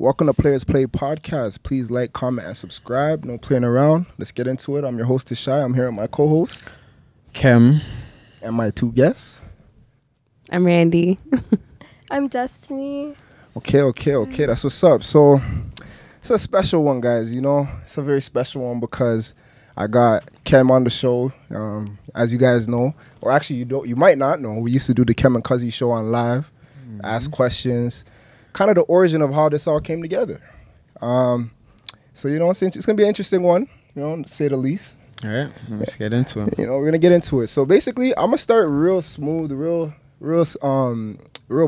Welcome to Players Play Podcast. Please like, comment, and subscribe. No playing around. Let's get into it. I'm your host, Shai. I'm here with my co-host, Kim, and my two guests. I'm Randy. I'm Destiny. Okay. That's what's up. So it's a special one, guys. You know, it's a very special one because I got Kim on the show. As you guys know, or actually you might not know, we used to do the Kim and Cuzzy show on live, ask questions, kind of the origin of how this all came together. So you know, it's gonna be an interesting one, you know, to say the least. All right, let's get into it. You know, we're gonna get into it. So basically, I'm gonna start real smooth, real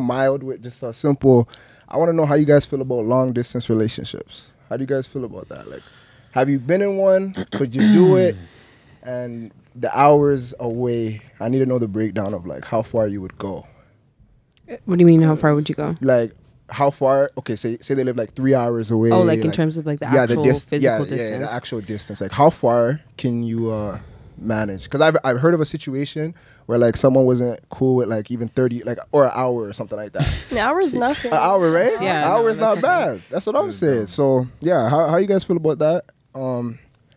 mild with just a simple. I want to know how you guys feel about long distance relationships. How do you guys feel about that? Like, have you been in one? Could you do it? And the hours away, I need to know the breakdown of like how far you would go. What do you mean? How far would you go? Like how far? Okay, say they live like 3 hours away. Oh, like in terms of like the actual physical distance. Yeah, the actual distance. Like how far can you manage? Because I've heard of a situation where like someone wasn't cool with like even 30, like or an hour or something like that. An hour is nothing. An hour, right? Yeah, an hour is not bad. That's what I'm saying. So yeah, how you guys feel about that?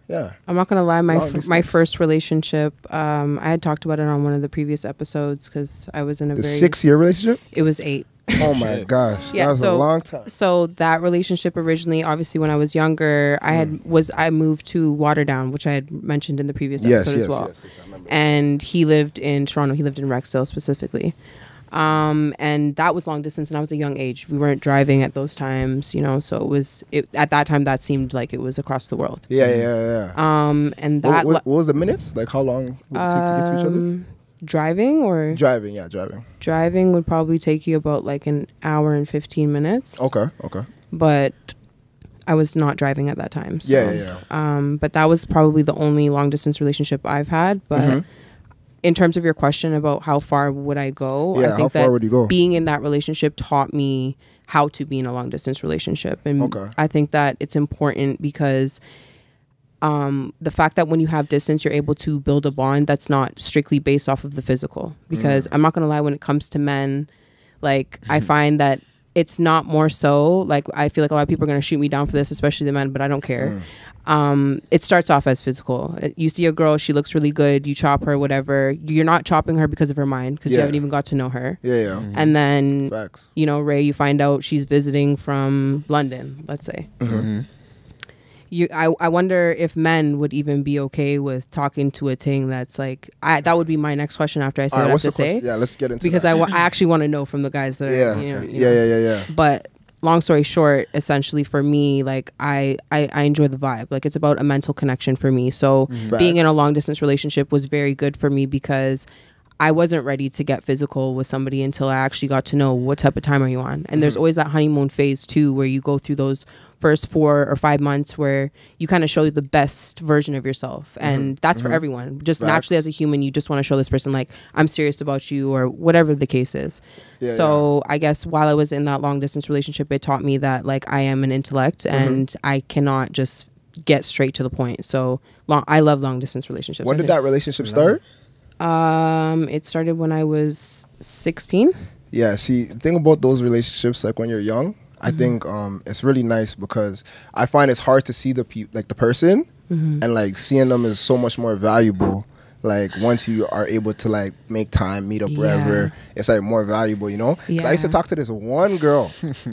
Yeah. I'm not gonna lie. My first relationship, I had talked about it on one of the previous episodes because I was in a the very 6-year relationship. It was 8. Oh my gosh, Yeah, that was a long time. So that relationship originally, obviously, when I was younger, I moved to Waterdown, which I had mentioned in the previous episode as well. Yes, I remember. And he lived in Toronto. He lived in Rexdale specifically. And that was long distance, and I was a young age. We weren't driving at those times, you know. So at that time that seemed like it was across the world. Yeah. And that what was the minutes? Like how long would it take to get to each other? Driving. Driving would probably take you about like an hour and 15 minutes. Okay. But I was not driving at that time. So, Yeah. But that was probably the only long distance relationship I've had. But in terms of your question about how far would I go, I think that would you go? Being in that relationship taught me how to be in a long distance relationship. And I think that it's important because the fact that when you have distance, you're able to build a bond that's not strictly based off of the physical. Because I'm not going to lie, when it comes to men, like I find that it's not more so, like I feel like a lot of people are going to shoot me down for this, especially the men, but I don't care. It starts off as physical. You see a girl, she looks really good, you chop her, whatever. You're not chopping her because of her mind, because you haven't even got to know her. Yeah. And then, Facts. you know, Ray, you find out she's visiting from London, let's say. I wonder if men would even be okay with talking to a thing that's like, that would be my next question after I say what I have to say. Yeah, let's get into because that. I actually want to know from the guys that are, Yeah. But long story short, essentially for me, like I enjoy the vibe. Like it's about a mental connection for me. So being in a long distance relationship was very good for me because I wasn't ready to get physical with somebody until I actually got to know what type of time are you on. And there's always that honeymoon phase too, where you go through those first 4 or 5 months where you kind of show the best version of yourself. And that's for everyone. Just naturally as a human, you just want to show this person like, I'm serious about you or whatever the case is. I guess while I was in that long distance relationship, it taught me that like I am an intellect and I cannot just get straight to the point. So I love long distance relationships. When did that relationship start? It started when I was 16. Yeah, see, the thing about those relationships, like when you're young, I think it's really nice because I find it's hard to see the person and like seeing them is so much more valuable. Like once you are able to like make time, meet up wherever, it's like more valuable, you know? Because I used to talk to this one girl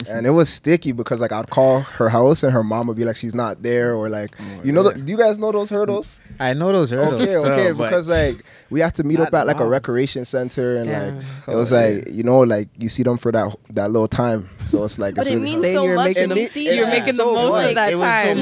and it was sticky because like I'd call her house and her mom would be like, she's not there, or like, do you guys know those hurdles? I know those hurdles. Okay, because like we have to meet up at like a recreation center and like it was like, you know, like you see them for that little time. So it's like, but it's it really means so much. You're making the most of that time.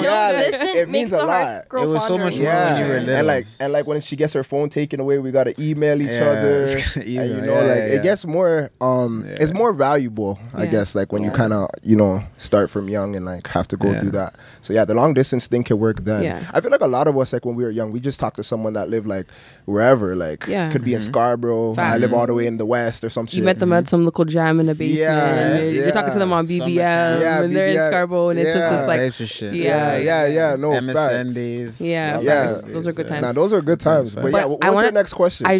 It means a lot. It was so much more when you were little. And like when she gets her phone taken away, we gotta email each other. And, you know, it gets more it's more valuable, I guess, like when you kind of, you know, start from young and like have to go through that. So yeah, the long distance thing can work then. I feel like a lot of us, like when we were young, we just talked to someone that lived like wherever, like could be in Scarborough. I live all the way in the west or some shit. You met them at some local jam in the basement. You're talking talking to them on BBM, and they're in Scarborough, and it's just this like, shit. No, MSN facts. days. Those are good times. Nah, those are good times. But yeah, what's your next question? I'm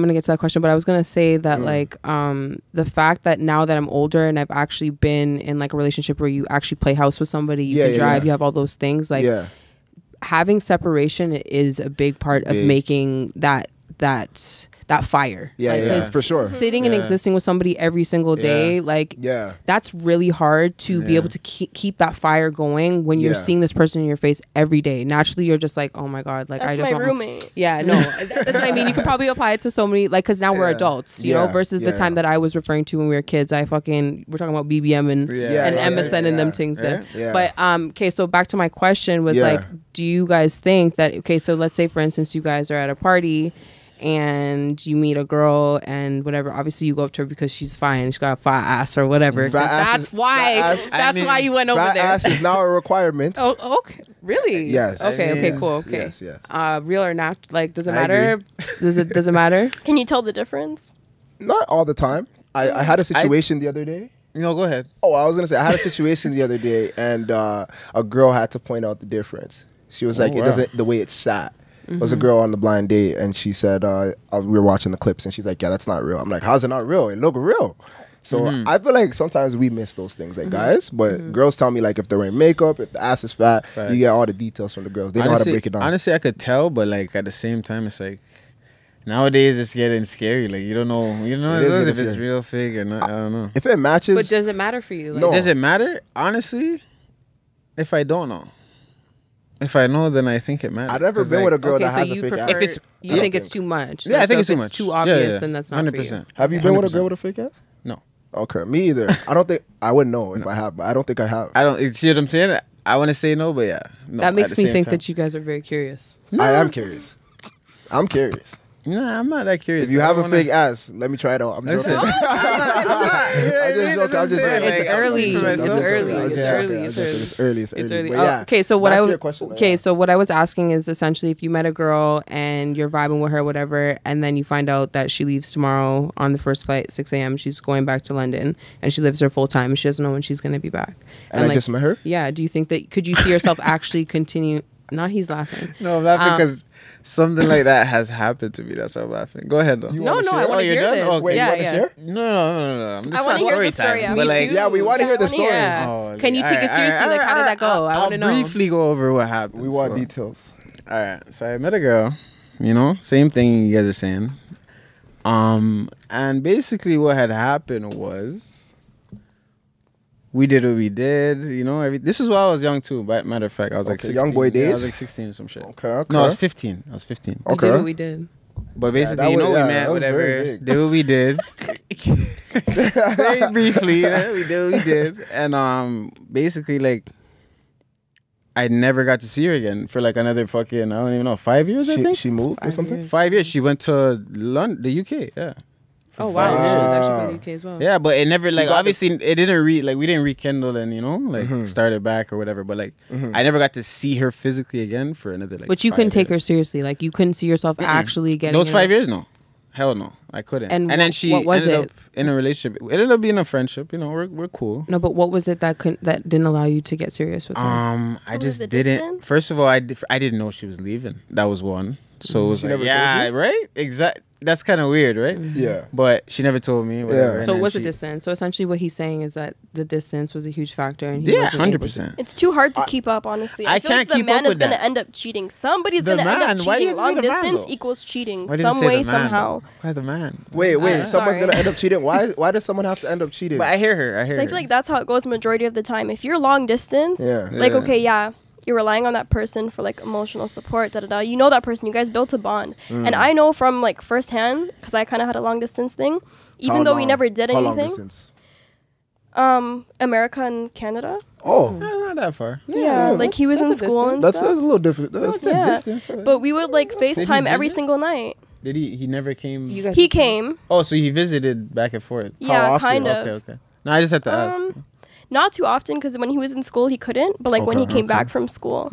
gonna get to that question, but I was gonna say that like the fact that now that I'm older and I've actually been in like a relationship where you actually play house with somebody, you can drive, you have all those things, like having separation is a big part of making that fire. For sure. Sitting and existing with somebody every single day, that's really hard to be able to keep that fire going when you're seeing this person in your face every day. Naturally, you're just like, oh my God, like that's I just my want roommate. That's what I mean. You could probably apply it to so many, like, because now we're adults, you know, versus the time that I was referring to when we were kids. We're talking about BBM and MSN and them things then. But okay, so back to my question was like, do you guys think that, okay, so let's say for instance you guys are at a party and you meet a girl and whatever, obviously you go up to her because she's fine, she's got a fat ass or whatever, that's why you went over there. Fat ass is now a requirement. Oh, okay, really? Yes. Okay, cool. Okay. Yes. Real or not, like, does it matter? Does it matter? Can you tell the difference? Not all the time. I had a situation the other day. No, go ahead. Oh, I was gonna say I had a situation the other day, and a girl had to point out the difference. She was like, it doesn't, the way it's sat. It was a girl on the blind date, and she said, we were watching the clips, and she's like, yeah, that's not real. I'm like, how's it not real? It look real. So I feel like sometimes we miss those things, like guys, but girls tell me, like, if they're wearing makeup, if the ass is fat, you get all the details from the girls. They know how to break it down. Honestly, I could tell, but like at the same time, it's like, nowadays it's getting scary. Like, you don't know if it's real, fake or not. I don't know. If it matches. But does it matter for you? Like, no. Does it matter? Honestly, if I don't know. If I know, then I think it matters. I've never been with a girl that has a fake ass. If it's, you think it's too much? Yeah, I think it's too much. It's too obvious, then that's not 100%. For you. Have you been with a girl with a fake ass? No. Okay, me either. I don't think I would know if I have, but I don't think I have. I don't see what I'm saying. I want to say no, but yeah. No, that makes me think that you guys are very curious. No. I am curious. I'm curious. Nah, I'm not that curious. If you have a fake ass, let me try it out. I'm joking. I'm just joking. It's early. It's early. Okay, so what I was asking is essentially if you met a girl and you're vibing with her, whatever, and then you find out that she leaves tomorrow on the first flight, 6 a.m. She's going back to London, and she lives there full time, and she doesn't know when she's going to be back. And I just met her? Yeah. Do you think that, could you see yourself actually continue? Not he's laughing. No, I'm laughing because something like that has happened to me. That's why I'm laughing. Go ahead, though. No, I want to hear this. Oh, wait, you want to share? No. I want to hear the story. But like, yeah, we want to hear the story. Yeah. Oh, can you take it seriously? Like, how did that go? I want to know. I'll briefly go over what happened. We want details. All right. So I met a girl, same thing you guys are saying. And basically what had happened was we did what we did, this is while I was young too, but matter of fact, I was like 16. Young boy days? Yeah, I was like 16 or some shit. Okay. No, I was 15. We did what we did. But basically, we met, whatever. Did what we did. Very briefly, we did what we did. And basically, like, I never got to see her again for like another fucking, I don't even know, 5 years, I think? She moved or something? 5 years. She went to London, the UK, yeah. Oh wow! She was actually from the UK as well. Yeah, but it never obviously it didn't we didn't rekindle and started back or whatever. But I never got to see her physically again for another But you couldn't take her seriously. Like you couldn't see yourself actually getting those 5 years. No, hell no, I couldn't. And then she ended up in a relationship. It ended up being a friendship. We're cool. No, but what was it that didn't allow you to get serious with her? I just didn't. Distance? First of all, I didn't know she was leaving. That was one. So it was like, yeah, right, exactly. That's kind of weird, right? Yeah. But she never told me. Whatever. Yeah. So it was the distance. So essentially what he's saying is that the distance was a huge factor. And 100%. It's too hard to keep up, honestly. I feel like the man is going to end up cheating. Somebody's going to end up cheating. Long distance equals cheating. Some way, somehow. Why the man? Wait. Someone's going to end up cheating? Why does someone have to end up cheating? But I hear her. I feel like that's how it goes majority of the time. If you're long distance, you're relying on that person for like emotional support, You know that person. You guys built a bond. And I know from like firsthand, because I kind of had a long distance thing, even though we never did anything. How long distance? America and Canada. Oh, not that far. Yeah, like he was in school and stuff. That's a little different. That's distance. But we would like FaceTime every single night. Did he never came? He came. Oh, so he visited back and forth. Yeah, kind of. Okay. No, I just had to ask. Not too often, because when he was in school, he couldn't. But like when he came back from school,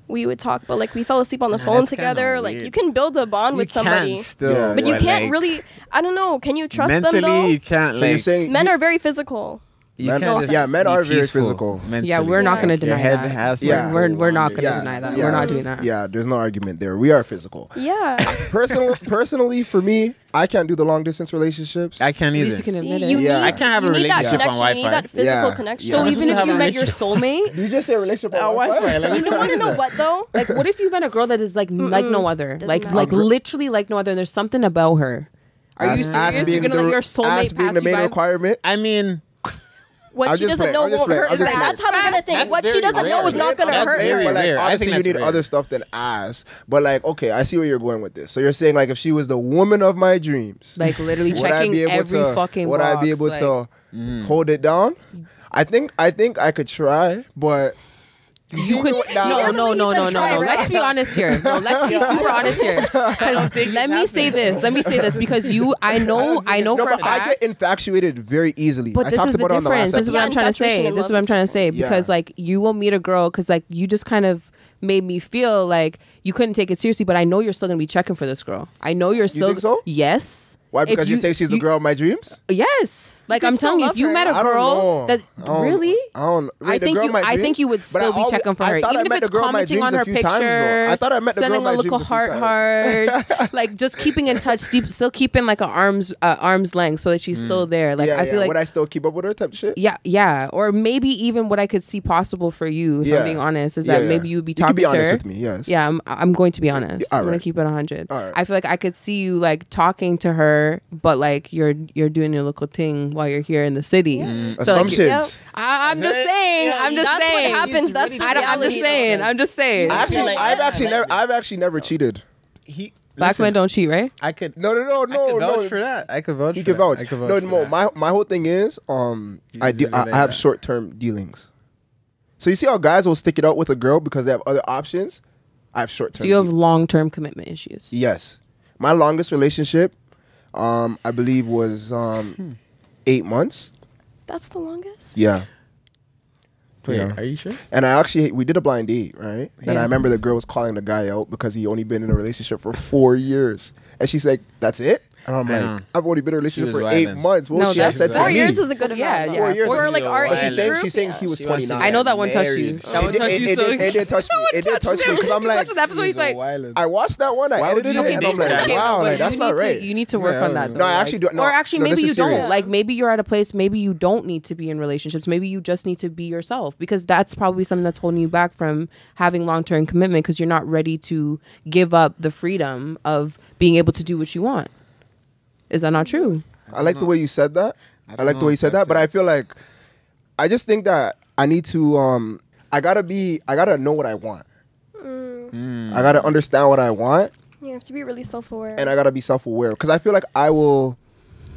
we would talk. But like we fell asleep on the phone together. Like you can build a bond with somebody, but you can't really. I don't know. Can you trust them though? You can't. So you're saying men are very physical. Men are very physical. Mentally. Yeah, we're not going to deny that. We're not going to deny that. We're not doing that. Yeah, there's no argument there. We are physical. Yeah. Personally, for me, I can't do the long distance relationships. I can't either. At least you can admit it. I can't have a relationship on Wi-Fi. You need that physical connection. So even if you met your soulmate, Did you just say a relationship on Wi-Fi? You want to know what though? like what if you met a girl that is like no other, like literally like no other, and there's something about her. Are you serious? You're gonna let your soulmate being the main requirement? I mean, what she doesn't know won't hurt. That's how they're gonna think. What she doesn't know is not gonna hurt her. But like, obviously, you need other stuff than ass. But like, okay, I see where you're going with this. So you're saying like, if she was the woman of my dreams, like literally checking every fucking box, would I be able to hold it down? I think I could try, but. You could no. Let's be honest here. No, let's be super honest here. Let me say this because I know for a fact. I get infatuated very easily. But this is the difference. This is what I'm trying to say. Because like you will meet a girl because like you just kind of made me feel like you couldn't take it seriously. But I know you're still gonna be checking for this girl. I know you're still. You think so? Yes. Why? Because you say she's the girl of my dreams? Yes. Like I'm telling you, if you met a girl that really, I think you would still be checking for her, even if it's commenting on her picture. I thought I met the girl of my dreams sending a little heart, like just keeping in touch, still keeping like an arm's length so that she's still there. Like I feel like would I still keep up with her type of shit? Yeah. Or maybe even what I could see possible for you, if I'm being honest, is that maybe you would be talking to her. You can be honest with me, yes. Yeah, I'm going to be honest. I'm gonna keep it 100. I feel like I could see you like talking to her. But like you're doing your local thing while you're here in the city. So assumptions. Like, I'm just saying. That's what happens. That's the reality. I'm just saying. Actually, I've actually never cheated. Black men don't cheat, right? I could. No. I could vouch for that. I could vouch. You can vouch. My whole thing is I have short term dealings. So you see how guys will stick it out with a girl because they have other options. I have short term. So you have long term commitment issues. Yes, my longest relationship. I believe was 8 months. That's the longest? Yeah. Wait, are you sure? And we did a blind date, right? Yeah. And I remember the girl was calling the guy out because he only been in a relationship for 4 years. And she's like, that's it? And I'm like, I've only been in a relationship for 8 months. Well, no, 4 years is a good amount. Yeah. 4 years. For like our age group. She's saying he was 29. I know that one touched you. That one touched you. It did touch me. It did touch me because I'm like, I watched that one. I edited it and I'm like, wow, like that's not right. You need to work on that. No, I actually do. Or actually, maybe you don't. Like maybe you're at a place. Maybe you don't need to be in relationships. Maybe you just need to be yourself because that's probably something that's holding you back from having long-term commitment because you're not ready to give up the freedom of being able to do what you want. Is that not true? I like the way you said that. I like the way you said that, but I feel like I just think that I need to I gotta know what I want. I gotta understand what I want. You have to be really self-aware. And I gotta be self-aware because I feel like I will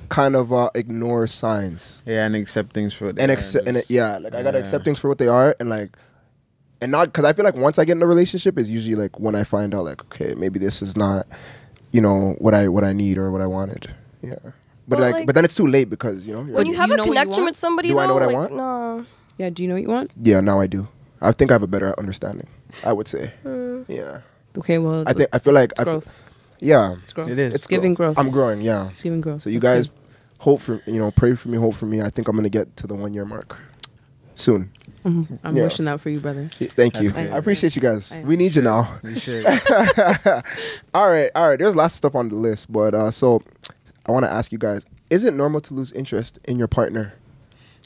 kind of ignore signs. Yeah, and accept things for what they are. I gotta accept things for what they are and not because I feel like once I get in a relationship is usually like when I find out like, okay, maybe this is not, what I need or what I wanted. Yeah. But but then it's too late because, when you have a connection with somebody, do I know what I want? No. Yeah, do you know what you want? Yeah, now I do. I think I have a better understanding, I would say. Yeah. Okay, well, I feel like it's growth. Yeah. It's growth. It is. It's giving growth. I'm growing, yeah. It's giving growth. So you guys hope for, pray for me, hope for me. I think I'm going to get to the 1 year mark soon. Mm-hmm. I'm wishing that for you, brother. Thank you. I appreciate you guys. We need you now. We should. All right. There's lots of stuff on the list, but so I want to ask you guys: is it normal to lose interest in your partner?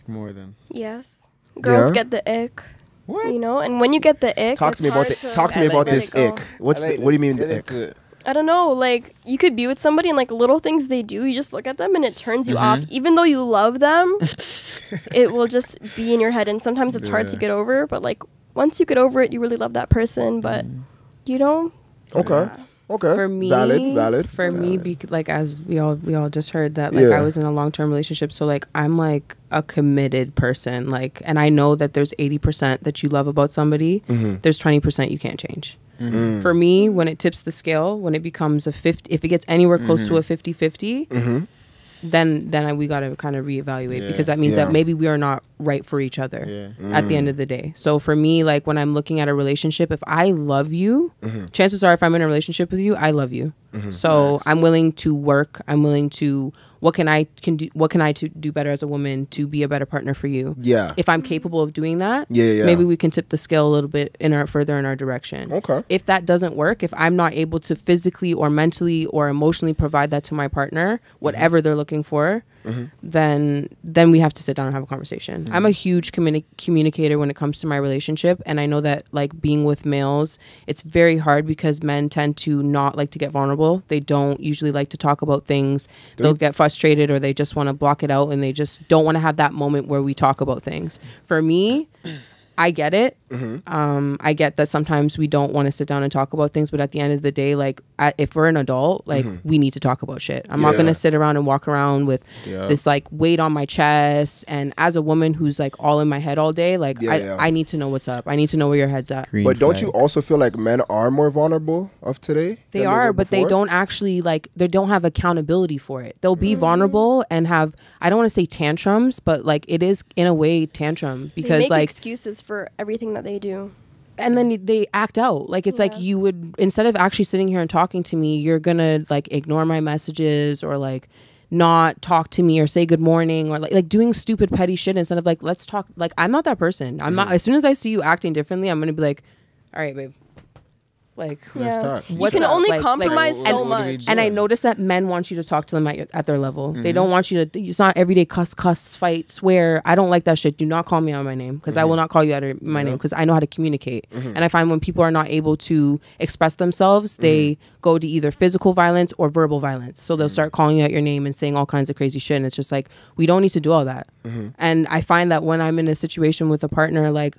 More than. Yes. Girls get the ick. What? And when you get the ick, talk to me about this ick. What do you mean the ick? I don't know, like you could be with somebody and like little things they do, you just look at them and it turns you off. Even though you love them, it will just be in your head, and sometimes it's hard to get over. But like once you get over it, you really love that person. But Okay. For me, valid. For me, like as we all just heard that, like I was in a long-term relationship, so like I'm like a committed person, like, and I know that there's 80% that you love about somebody, there's 20% you can't change. For me, when it tips the scale, when it becomes a 50, if it gets anywhere close to a 50-50, then we got to kind of reevaluate because that means that maybe we are not right for each other at the end of the day. So for me, like when I'm looking at a relationship, if I love you, chances are if I'm in a relationship with you, I love you. So I'm willing to work. I'm willing to, what can I do better as a woman to be a better partner for you? Yeah. If I'm capable of doing that, maybe we can tip the scale a little bit further in our direction. Okay. If that doesn't work, if I'm not able to physically or mentally or emotionally provide that to my partner, whatever they're looking for, then we have to sit down and have a conversation. I'm a huge communicator when it comes to my relationship, and I know that like being with males, it's very hard because men tend to not like to get vulnerable. They don't usually like to talk about things. They'll get frustrated, or they just want to block it out, and they just don't want to have that moment where we talk about things. For me, I get it. I get that sometimes we don't want to sit down and talk about things, but at the end of the day, like if we're an adult, like we need to talk about shit. I'm not going to sit around and walk around with this like weight on my chest. And as a woman who's like all in my head all day, like I need to know what's up. I need to know where your head's at. But don't you also feel like men are more vulnerable of today? They are, but they don't actually like, they don't have accountability for it. They'll be vulnerable and have, I don't want to say tantrums, but like it is in a way tantrum because they make like excuses for everything that they do. And then they act out. Like it's like you would, instead of actually sitting here and talking to me, you're gonna like ignore my messages or like not talk to me or say good morning or like doing stupid petty shit instead of like, let's talk. Like I'm not that person. I'm not, as soon as I see you acting differently, I'm gonna be like, all right, babe. Like, you can only compromise so much. And I notice that men want you to talk to them at their level. They don't want you to, it's not everyday cuss, fight, swear. I don't like that shit. Do not call me out my name because I will not call you out of my name because I know how to communicate. And I find when people are not able to express themselves, they go to either physical violence or verbal violence. So they'll start calling you out your name and saying all kinds of crazy shit. And it's just like, we don't need to do all that. And I find that when I'm in a situation with a partner, like,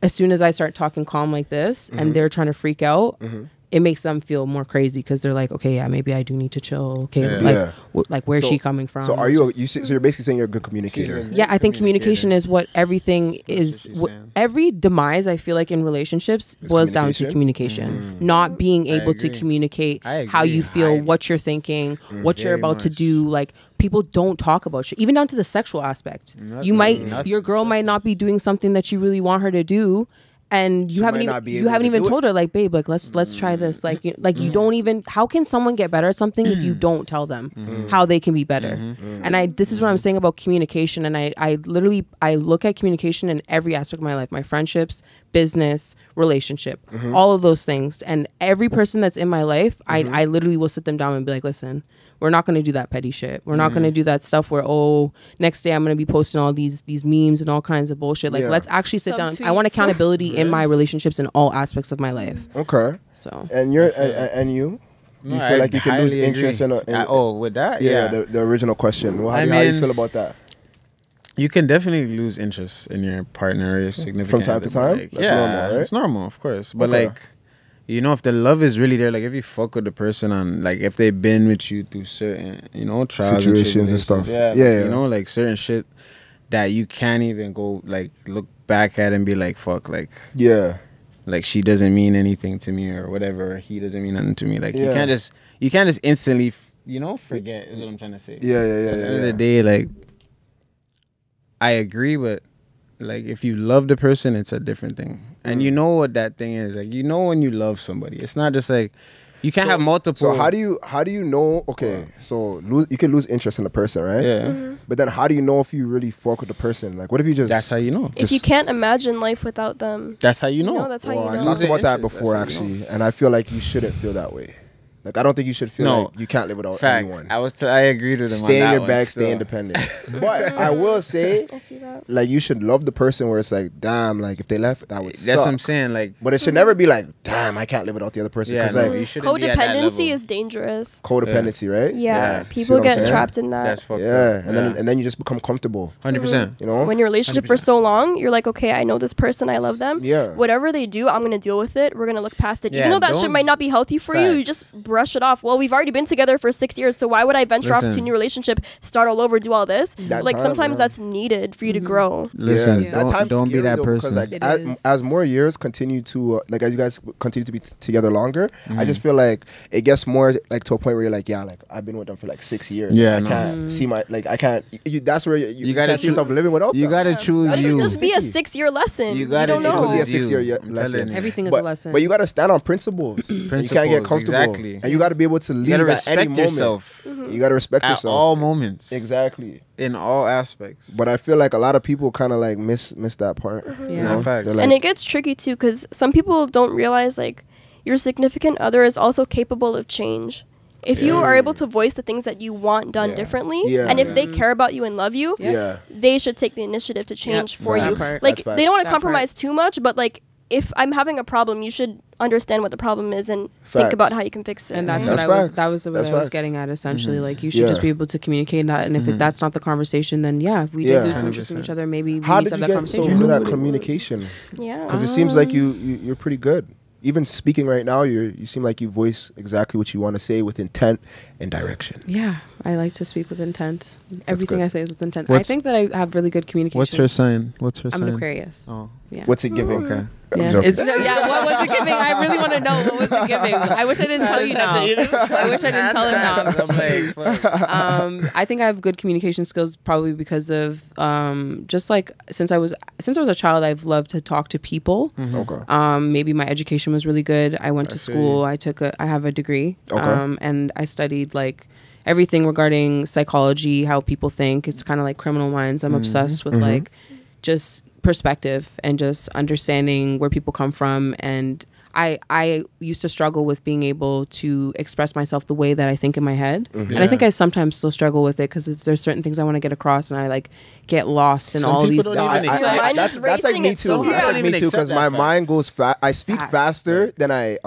as soon as I start talking calm like this and they're trying to freak out, it makes them feel more crazy because they're like, okay, yeah, maybe I do need to chill. Okay, like where's she coming from? So are you? So you're basically saying you're a good communicator. Yeah, I think communication is what everything is. Every demise I feel like in relationships boils down to communication. Not being able to communicate how you feel, what you're thinking, what you're about to do. Like people don't talk about shit, even down to the sexual aspect. Your girl might not be doing something that you really want her to do. And you haven't even told her like, babe, like let's try this. Like you don't even, how can someone get better at something if you don't tell them how they can be better? And this is what I'm saying about communication. And I literally look at communication in every aspect of my life, my friendships, business, relationship, all of those things. And every person that's in my life, I literally will sit them down and be like, listen, we're not going to do that petty shit. We're not going to do that stuff where, next day I'm going to be posting all these memes and all kinds of bullshit. Like, let's actually sit down. I want accountability in my relationships in all aspects of my life. Okay. So. And you're and you? You feel like you can lose interest in with that? Yeah. The original question. Well, how do you feel about that? You can definitely lose interest in your partner or your significant from time to time. Like, that's normal, right? It's normal, of course. But like, you know, if the love is really there, like if you fuck with the person and like if they've been with you through certain, you know, trials situations and stuff, you know, like certain shit that you can't even go like look back at and be like, fuck, like like she doesn't mean anything to me or whatever, or he doesn't mean nothing to me. Like you can't just instantly, you know, forget is what I'm trying to say. At the end of the day, like I agree with. Like if you love the person, it's a different thing, and you know what that thing is. Like you know when you love somebody, it's not just like you can't have multiple. So how do you know? Okay, so you can lose interest in the person, right? Yeah. But then how do you know if you really fuck with the person? Like what if you just? That's how you know. If you can't imagine life without them. That's how you know. That's how you know. I talked about that before actually, and I feel like you shouldn't feel that way. Like I don't think you should feel like you can't live without anyone. I agreed with him. Stay in your bag, stay independent. But I will say, I see that. Like you should love the person where it's like, damn, like if they left, that would suck. That's what I'm saying. Like, but it should never be like, damn, I can't live without the other person. Yeah, like you shouldn't be at that level. Codependency is dangerous. Codependency, right? Yeah, people get trapped in that. That's fucked up. And then you just become comfortable. 100%. You know, when you're in a relationship for so long, you're like, okay, I know this person, I love them. Yeah. Whatever they do, I'm gonna deal with it. We're gonna look past it. Even though that shit might not be healthy for you, you just brush it off. Well, we've already been together for 6 years, so why would I venture off to a new relationship, start all over, do all this? Like sometimes that's needed for you to grow. Listen, don't be that person. Because, like, as more years continue to like, as you guys continue to be together longer, I just feel like it gets more like to a point where you're like, yeah, like I've been with them for like 6 years. Yeah, I can't see my like I can't. That's where you gotta see yourself living without. You gotta choose you. Just be a 6-year lesson. You gotta choose. It could be a 6-year lesson. Everything is a lesson. But you gotta stand on principles. You can't get comfortable. Exactly. And you gotta be able to leave at any moment. Yourself. You gotta respect yourself at all moments. Exactly. In all aspects. But I feel like a lot of people kind of like miss that part. You know? Fact. Like, and it gets tricky too, because some people don't realize like your significant other is also capable of change. If you are able to voice the things that you want done differently, and if they care about you and love you, they should take the initiative to change for you. Like they don't want to compromise too much, but like if I'm having a problem, you should understand what the problem is and think about how you can fix it. And that's what I was getting at essentially. Like you should just be able to communicate that, and if that's not the conversation, then we did lose interest in each other. Maybe we need to have that conversation. How did you get so good at communication? Because it seems like you're pretty good. Even speaking right now, you seem like you voice exactly what you want to say with intent and direction. Yeah, I like to speak with intent. Everything I say is with intent. I think that I have really good communication. What's her sign? I'm an Aquarius. Oh, yeah. What's it giving? Okay. What was it giving? I really want to know what was it giving. I wish I didn't tell you now. I wish I didn't tell him now. I think I have good communication skills probably because of just like since I was a child, I've loved to talk to people. Okay. Maybe my education was really good. I went to school. I have a degree. Okay. And I studied like everything regarding psychology, how people think. It's kind of like Criminal Minds. I'm obsessed with like just perspective and just understanding where people come from. And I used to struggle with being able to express myself the way that I think in my head. And I think I sometimes still struggle with it because there's certain things I want to get across and I like get lost in all these. That's like me too. That's like me too because my mind goes fast. I speak faster than I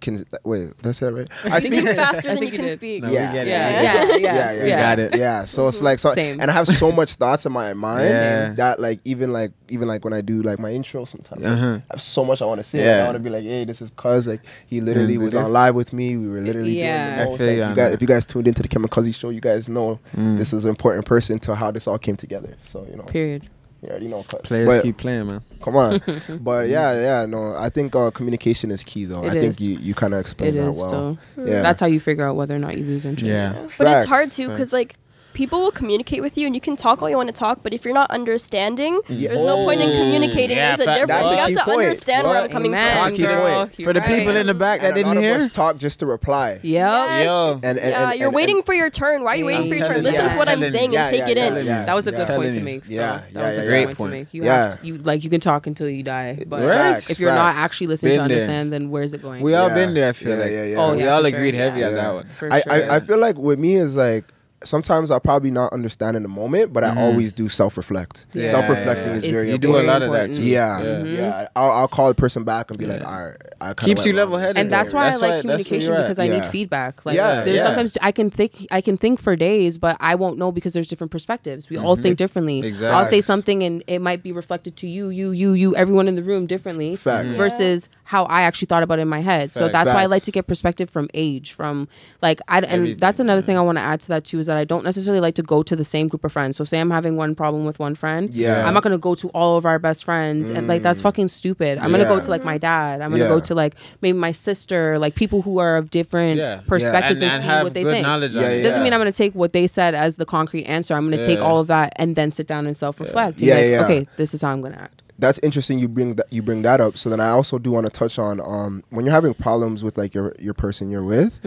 can. Wait, did I say that right? I speak faster than you can speak. Yeah. We got it. Yeah. So it's like and I have so much thoughts in my mind that like even when I do like my intro sometimes I have so much I want to say. I want to be like, hey, this is cuz like he literally was on live with me. We were literally doing the most. Like, if you guys tuned into the Kim and Cuzzy show, you guys know this is an important person to how this all came together. So you know. Period. You already know. Players keep playing, man. Come on. But no. I think communication is key, though. I think you kind of explained that well. Still. Yeah. That's how you figure out whether or not you lose interest. Yeah. But it's hard too, because like people will communicate with you and you can talk all you want to talk, but if you're not understanding, there's no point in communicating. There's a difference. You have to understand where I'm coming from. For the people in the back that didn't hear, talk just to reply. And you're waiting for your turn. Why are you waiting for your turn? Listen to what I'm saying and take it in. That was a good point to make. That was a great point to make. You can talk until you die, but if you're not actually listening to understand, then where's it going? We all been there. I feel like we all agreed heavy on that one. I feel like with me is like, sometimes I'll probably not understand in the moment, but I always do self-reflect. Self-reflecting is very important. You do a lot of that too. Yeah. I'll call the person back and be like, all right. I keeps you level-headed. And that's why I like communication because I need feedback. Like there's sometimes I can think for days, but I won't know because there's different perspectives. We all think differently. Exactly. I'll say something and it might be reflected to you, everyone in the room differently versus how I actually thought about it in my head. So that's why I like to get perspective from age, from like and that's another thing I want to add to that too is that I don't necessarily like to go to the same group of friends. So say I'm having one problem with one friend, I'm not going to go to all of our best friends and like that's fucking stupid. I'm going to go to like my dad. I'm going to go to like maybe my sister, like people who are of different perspectives and see what they think. It doesn't mean I'm going to take what they said as the concrete answer. I'm going to take all of that and then sit down and self-reflect. Okay, this is how I'm going to act. That's interesting. You bring that up. So then I also do want to touch on when you're having problems with like your person you're with,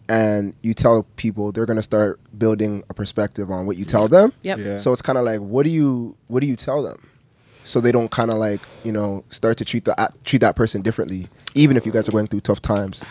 and you tell people, they're gonna start building a perspective on what you tell them. So it's kind of like, what do you tell them, so they don't kind of like start to treat that person differently, even if you guys are going through tough times.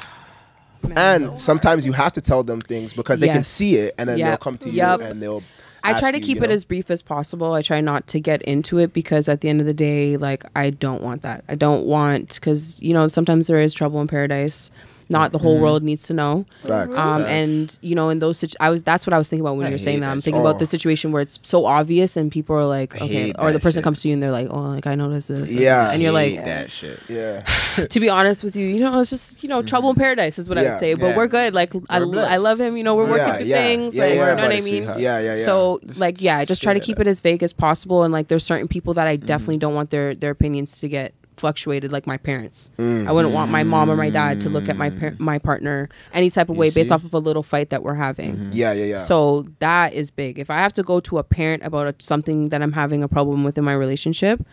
And sometimes you have to tell them things because they can see it, and then they'll come to you and they'll. I try to keep it as brief as possible. I try not to get into it because at the end of the day, like I don't want that. I don't want, because sometimes there is trouble in paradise. Not the whole world needs to know. Facts. And you know, in those that's what I was thinking about when you were saying that. I'm thinking about the situation where it's so obvious and people are like, okay, or the person comes to you and they're like, oh, like I noticed this. Yeah. And you're like, that shit. Yeah. To be honest with you, you know, it's just, you know, trouble in paradise is what I would say. But we're good. Like I love him. You know, we're working through things. Like, you know what I mean? Yeah. So like, yeah, I just try to keep it as vague as possible. And like, there's certain people that I definitely don't want their opinions to get fluctuated, like my parents. I wouldn't want my mom or my dad to look at my partner any type of way based off of a little fight that we're having. Yeah. So that is big. If I have to go to a parent about something that I'm having a problem with in my relationship,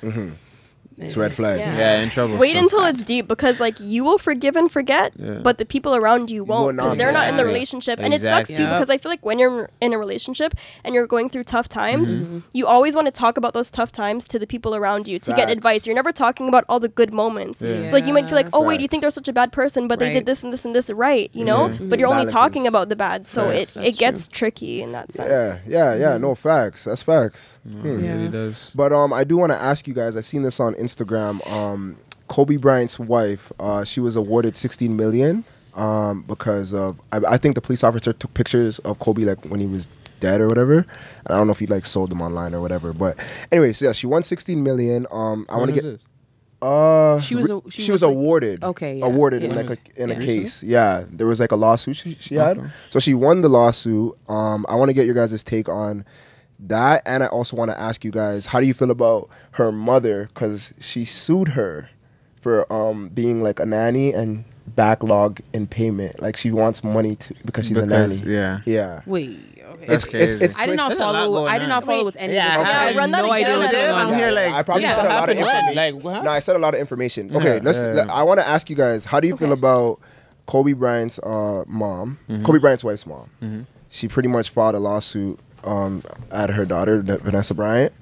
it's red flag. Yeah, in trouble. Wait until it's deep, because like you will forgive and forget, but the people around you won't, because they're not in the relationship. And it sucks too, because I feel like when you're in a relationship and you're going through tough times, you always want to talk about those tough times to the people around you to get advice. You're never talking about all the good moments. So like you might feel like, oh wait, you think they're such a bad person, but they did this and this and this right, you know? But you're only talking about the bad, so it gets tricky in that sense. Yeah. No, facts. That's facts. It really does. But I do want to ask you guys, I seen this on Instagram. Kobe Bryant's wife, she was awarded $16 million because of I think the police officer took pictures of Kobe like when he was dead or whatever. And I don't know if he like sold them online or whatever. But anyways, yeah, she won $16 million. I want to get. She was awarded. Okay. Yeah, awarded in a case. Yeah, there was like a lawsuit she had. So she won the lawsuit. I want to get your guys' take on that, and I also want to ask you guys, how do you feel about her mother, because she sued her for being like a nanny and backlog in payment. Like she wants money because she's a nanny. Yeah. Wait. Okay. It's I did not follow. I did not follow with any of this. I have no idea what's going on. I'm here like I probably said a lot of information. Like, no, I said a lot of information. Okay, I want to ask you guys, how do you feel about Kobe Bryant's mom, Kobe Bryant's wife's mom? She pretty much filed a lawsuit at her daughter, Vanessa Bryant,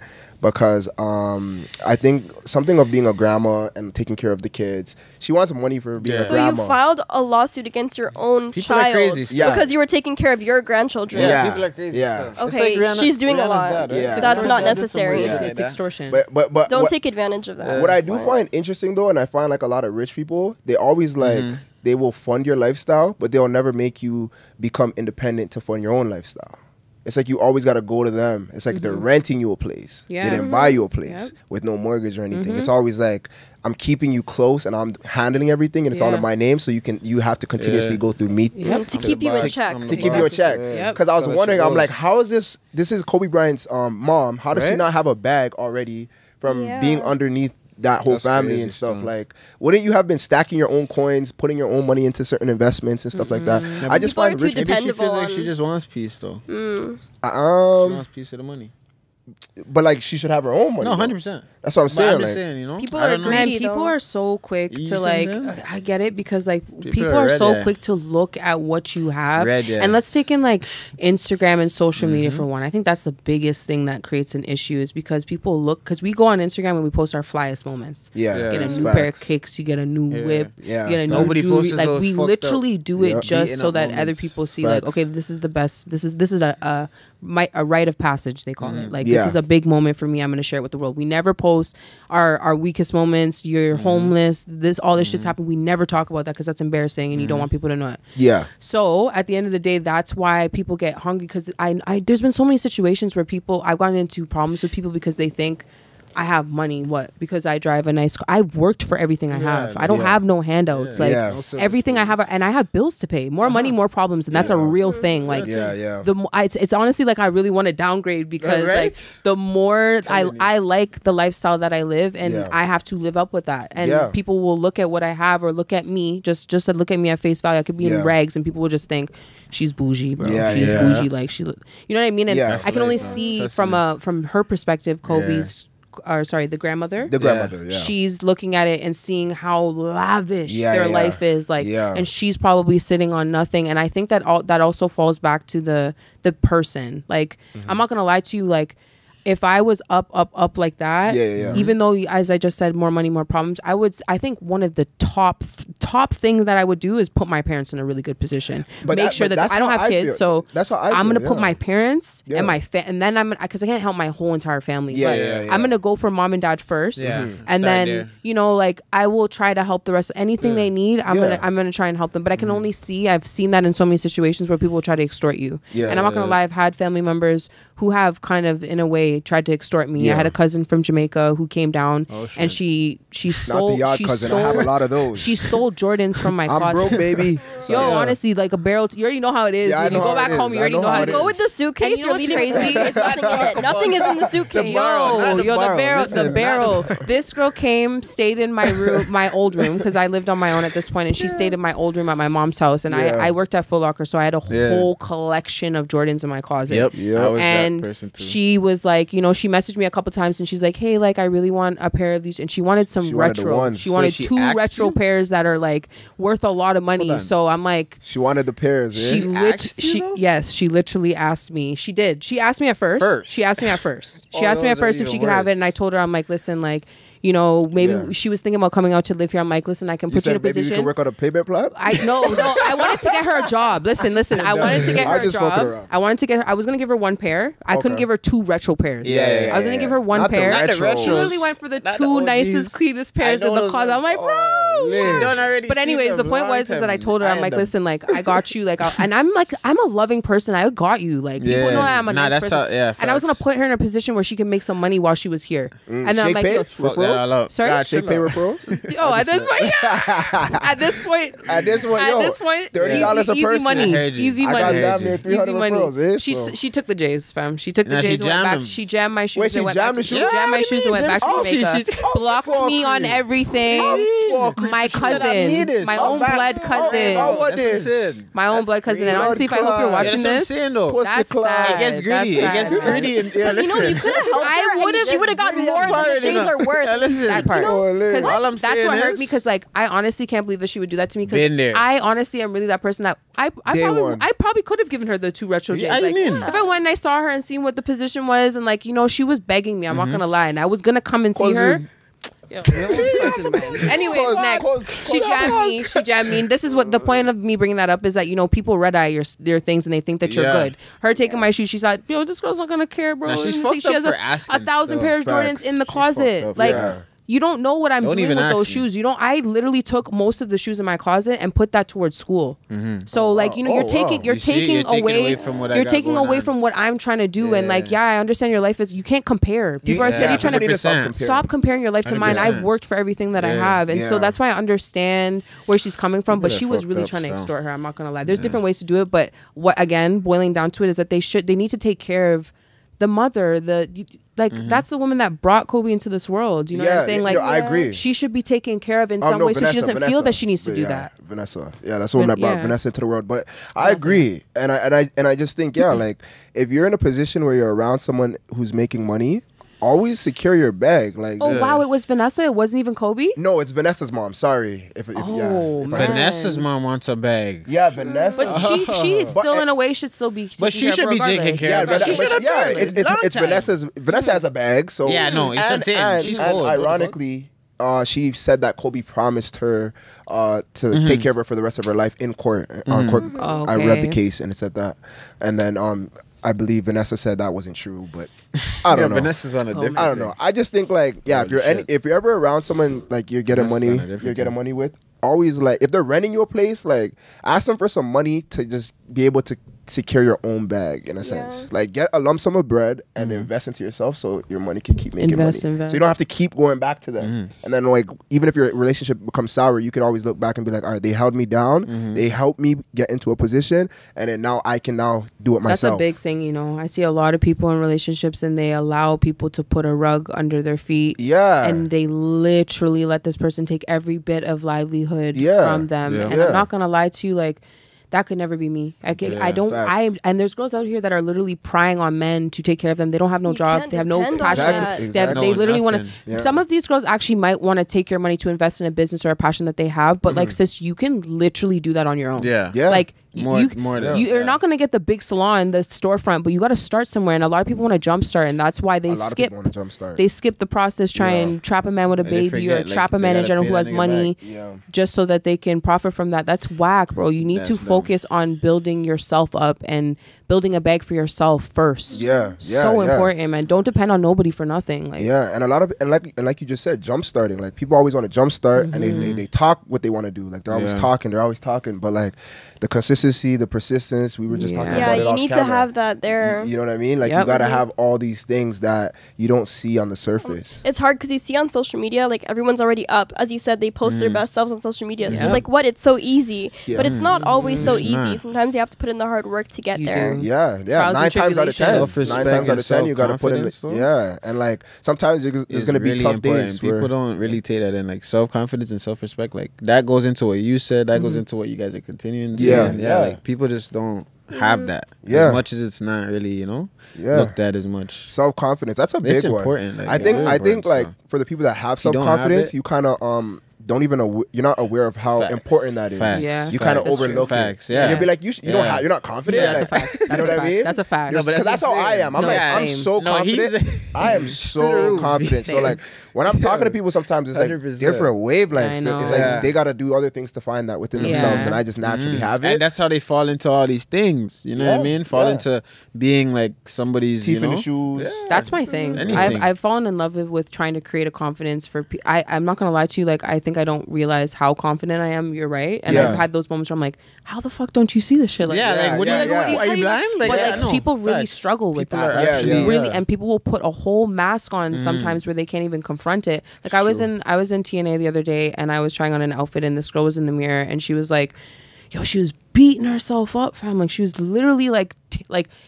because I think something of being a grandma and taking care of the kids. She wants money for being a grandma. So you filed a lawsuit against your own child because you were taking care of your grandchildren. Yeah, people are crazy. Yeah. Okay, like she's doing a lot. Dad, right? Yeah. That's not necessary. It's extortion. But don't take advantage of that. What I do find interesting though, and I find like a lot of rich people, they always like they will fund your lifestyle, but they'll never make you become independent to fund your own lifestyle. It's like you always got to go to them. It's like they're renting you a place. Yeah. They didn't buy you a place with no mortgage or anything. It's always like, I'm keeping you close and I'm handling everything and it's all in my name, so you have to continuously go through me to keep you in check. To keep you in check. Because I was wondering, I'm like, how is this is Kobe Bryant's mom. How does she not have a bag already from being underneath that whole family and stuff? Like, wouldn't you have been stacking your own coins, putting your own money into certain investments and stuff like that? I just find rich people. Maybe she feels like she just wants peace though. She wants piece of the money. But like, she should have her own money. No, 100%. That's what I'm saying. I'm just saying, you know, people are greedy. People are so quick to like. I get it, because like people are so quick to look at what you have. And let's take in like Instagram and social media for one. I think that's the biggest thing that creates an issue, is because people look, because we go on Instagram and we post our flyest moments. You get a new pair of kicks, you get a new whip, you get a new jewelry. Like we literally do it just so that other people see like, okay, this is the best. This is a rite of passage, they call it. Like this is a big moment for me. I'm going to share it with the world. We never post our weakest moments. You're homeless. All this shit's happened. We never talk about that because that's embarrassing and you don't want people to know it. Yeah. So at the end of the day, that's why people get hungry, because I there's been so many situations where I've gotten into problems with people because they think I have money. What? Because I drive a nice car. I've worked for everything I have. I don't have no handouts. Like everything I have, and I have bills to pay. More money, more problems, and that's a real thing. Like it's honestly like I really want to downgrade, because like the more I like the lifestyle that I live, and I have to live up with that. And people will look at what I have or look at me, just to look at me at face value. I could be in rags, and people will just think she's bougie, bro. She's bougie, like you know what I mean? And I can only see from her perspective, Kobe's. The grandmother. The grandmother, she's looking at it and seeing how lavish their life is, like, and she's probably sitting on nothing. And I think that that also falls back to the person. Like, I'm not gonna lie to you, like, if I was up like that, even though, as I just said, more money, more problems, I think one of the top thing that I would do is put my parents in a really good position. Make sure that I don't have kids, so that's how I'm going to put my parents and my and then because I can't help my whole entire family. I'm going to go for mom and dad first, and then you know, like I will try to help the rest. Anything they need, I'm gonna try and help them. But I can only see, I've seen that in so many situations where people will try to extort you. And I'm not gonna lie, I've had family members who have kind of in a way tried to extort me. I had a cousin from Jamaica who came down and she stole. Not the cousin. I have a lot of those. She stole Jordans from my closet. I'm broke, baby. Honestly, like a barrel. You already know how it is. When you go back home, you already know how it is. Go with the suitcase. You're leading crazy. There's nothing in it. Nothing is in the suitcase. The barrel. This girl came, stayed in my room, my old room, because I lived on my own at this point, and she stayed in my old room at my mom's house, and I worked at Foot Locker, so I had a whole collection of Jordans in my closet. I was and that person too. She was like, you know, she messaged me a couple times, and she's like, hey, like I really want a pair of these, and she wanted some retro. She wanted two retro pairs that are like worth a lot of money. So I'm like, she wanted the pairs. She literally asked me. She did. She asked me at first. She asked me at first if she could have it, and I told her, I'm like, listen, like, you know, maybe she was thinking about coming out to live here. I'm like, listen, I can put you in a position. Maybe you can work on a payment plan? No, I wanted to get her a job. Listen, I wanted to get her a job. I was going to give her one pair. I couldn't give her two retro pairs. I was going to give her one pair. She literally went for the two nicest, cleanest pairs in the closet. I'm like, bro. But anyways, the point was is that I told her, I'm like, listen, like, I got you. Like, and I'm like, I'm a loving person. I got you. Like, people know I'm a nice person. And I was going to put her in a position where she can make some money while she was here. And then I'm like, sorry, they pay referrals. At this point, at this point, $30 a person. Easy money. I got damn near 300 referrals. She took the J's, fam. She took the J's and went back. She jammed my shoes. She jammed my shoes and went back to Jamaica. Blocked me on everything. My cousin, my own blood cousin, my own blood cousin. And honestly, if I hope you're watching this, that's sad. It gets greedy. It gets greedy. You know, you could have helped her. She would have gotten more than the J's are worth. That part, because that's what hurt me. Because like, I honestly can't believe that she would do that to me. Because I honestly am really that person that I probably could have given her the two retro J's. Like, if I went and I saw her and seen what the position was, and like, you know, she was begging me. I'm not gonna lie, and I was gonna come and see her. Anyways, next, she jammed me. And this is what the point of me bringing that up is, that, you know, people red eye your things and they think that you're good. Her taking my shoes, she thought, yo, this girl's not gonna care, bro. She's fucked up for asking. 1,000 pairs of Jordans in the closet, like. You don't know what I'm doing with those shoes. You don't. I literally took most of the shoes in my closet and put that towards school. So like, you know, you're taking away from what I'm trying to do. And like, I understand your life is, you can't compare. People are steady trying to stop comparing your life to mine. I've worked for everything that I have, and so that's why I understand where she's coming from. But she was really trying to extort her. I'm not gonna lie. There's different ways to do it, but what, again, boiling down to it, is that they need to take care of the mother, that's the woman that brought Kobe into this world. You know what I'm saying? Like, I agree. She should be taken care of in some way, so she doesn't feel that she needs to do that. Vanessa, that's the one that brought Vanessa into the world. But I agree, and I just think, like, if you're in a position where you're around someone who's making money, always secure your bag. Like, wow, it was Vanessa. It wasn't even Kobe. No, it's Vanessa's mom. Sorry, if Vanessa's mom wants a bag. Yeah, Vanessa. But she still, in a way, should still be. But she should be taken care of. It's Vanessa's. Vanessa has a bag. So she's cool. Ironically, she said that Kobe promised her to take care of her for the rest of her life in court. I read the case and it said that, and then I believe Vanessa said that wasn't true, but I don't know. Vanessa's on a different. I don't know. I just think, like, if you're ever around someone, like, you're getting money with, always, like, if they're renting you a place, like, ask them for some money to just be able to secure your own bag, in a sense. Like, get a lump sum of bread and invest into yourself, so your money can keep making money. So you don't have to keep going back to them. And then, like, even if your relationship becomes sour, you can always look back and be like, all right, they held me down, they helped me get into a position, and then now I can now do it myself. That's a big thing, you know. I see a lot of people in relationships, and they allow people to put a rug under their feet, and they literally let this person take every bit of livelihood from them. And I'm not gonna lie to you, like, that could never be me. And there's girls out here that are literally prying on men to take care of them. They don't have no job. They have no passion. They literally want to. Some of these girls actually might want to take your money to invest in a business or a passion that they have. But like, sis, you can literally do that on your own. Like, You're not going to get the big salon, the storefront, but you got to start somewhere. And a lot of people want to jumpstart, and that's why they skip. They skip the process, try and trap a man with a baby or trap a man in general who has money, just so that they can profit from that. That's whack, bro. You need to focus on building yourself up and building a bag for yourself first. So important, man. Don't depend on nobody for nothing. Like, and a lot of and like you just said, jump starting. Like people always want to jumpstart, and they talk what they want to do. Like they're always talking, but like the consistency, the persistence, we were just talking about it. You need to have that there. You know what I mean? Like you gotta have all these things that you don't see on the surface. It's hard because you see on social media, like everyone's already up. As you said, they post their best selves on social media. So like it's so easy, but it's not always so easy. Sometimes you have to put in the hard work to get there. Nine times out of 10 you gotta put in it. And like sometimes there's gonna be tough days. People don't really take that in, like self-confidence and self-respect. Like that goes into what you said. That goes into what you guys are continuing to like people just don't have that as much as it's not really looked at as much. Self-confidence, that's a big one. It's important. Like, I think like for the people that have self-confidence, you kind of don't even you're not aware of how important that is. Facts. You kind of overlook it. And you'll be like, you're not confident. That's a fact. You know what I mean? That's a fact. Because that's how I am. I'm so confident. I am so confident. So like when I'm talking to people, sometimes it's like 100%. Different wavelengths. It's like they got to do other things to find that within themselves, and I just naturally have it. And that's how they fall into all these things. You know what I mean? Fall into being like somebody's teeth in the shoes. That's my thing. I've fallen in love with trying to create a confidence for people. I'm not gonna lie to you. Like I think I don't realize how confident I am. You're right. And I've had those moments where I'm like, how the fuck don't you see this shit? Like, what are you blind? But people really struggle with that. Really, and people will put a whole mask on sometimes where they can't even confront it. Like I was in TNA the other day, and I was trying on an outfit, and this girl was in the mirror, and she was like, yo, she was beating herself up, fam. Like she was literally like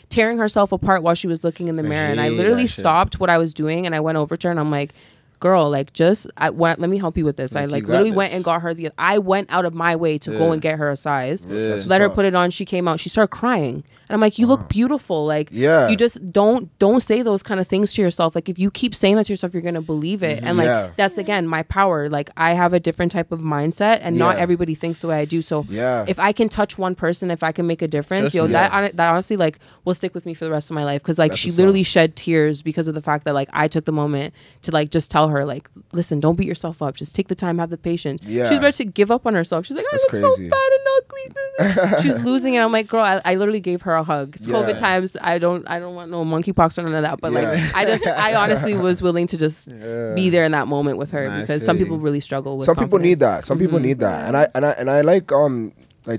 tearing herself apart while she was looking in the mirror. And I literally stopped what I was doing, and I went over to her, and I'm like, girl, like let me help you with this. I literally went and got her I went out of my way to go and get her a size. Let her put it on. She came out. She started crying. And I'm like, you look beautiful. Like, you just don't say those kind of things to yourself. Like, if you keep saying that to yourself, you're going to believe it. And like, that's again, my power. Like, I have a different type of mindset, and not everybody thinks the way I do. So if I can touch one person, if I can make a difference, that honestly, like, will stick with me for the rest of my life. Cause like, she literally shed tears because of the fact that like, I took the moment to like, just tell her like, listen, don't beat yourself up. Just take the time, have the patience. She's about to give up on herself. She's like, I look so fat and ugly. She's losing it. I'm like, girl, I literally gave her a hug. It's COVID times. I don't want no monkeypox or none of that. But like, I honestly was willing to just be there in that moment with her, because some people really struggle with. Some people need that. Some people need that. And I like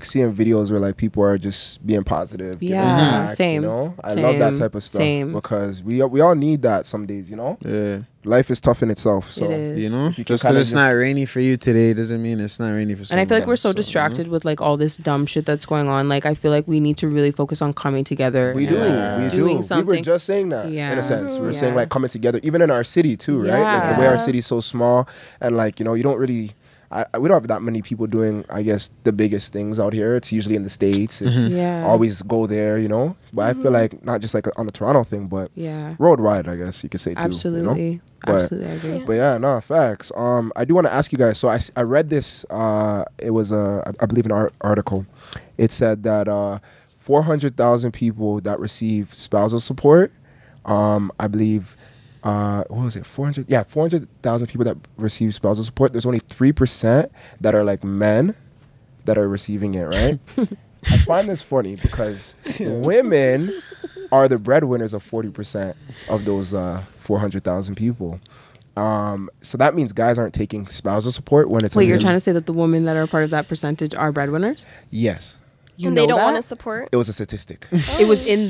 seeing videos where like people are just being positive. Same. You know, I love that type of stuff because we all need that some days. You know, life is tough in itself. So it is. You know, just because it's not rainy for you today doesn't mean it's not rainy for someone. And I feel like we're so distracted with like all this dumb shit that's going on. Like I feel like we need to really focus on coming together. We do. Something. We were just saying that in a sense. We were saying like coming together, even in our city too, right? Like the way our city's so small, and like you don't really. We don't have that many people doing, I guess, the biggest things out here. It's usually in the States. It's always go there, But I feel like not just like on the Toronto thing, but road-wide, I guess you could say too. Absolutely. Absolutely, I agree. But yeah, facts. I do want to ask you guys. So I read this. It was I believe an article. It said that 400,000 people that receive spousal support. I believe. What was it? 400,000 people that receive spousal support. There's only 3% that are like men that are receiving it, right? I find this funny because women are the breadwinners of 40% of those 400,000 people. So that means guys aren't taking spousal support when it's. Wait, you're trying to say that the women that are part of that percentage are breadwinners? Yes. And they don't want to support. It was a statistic. It was in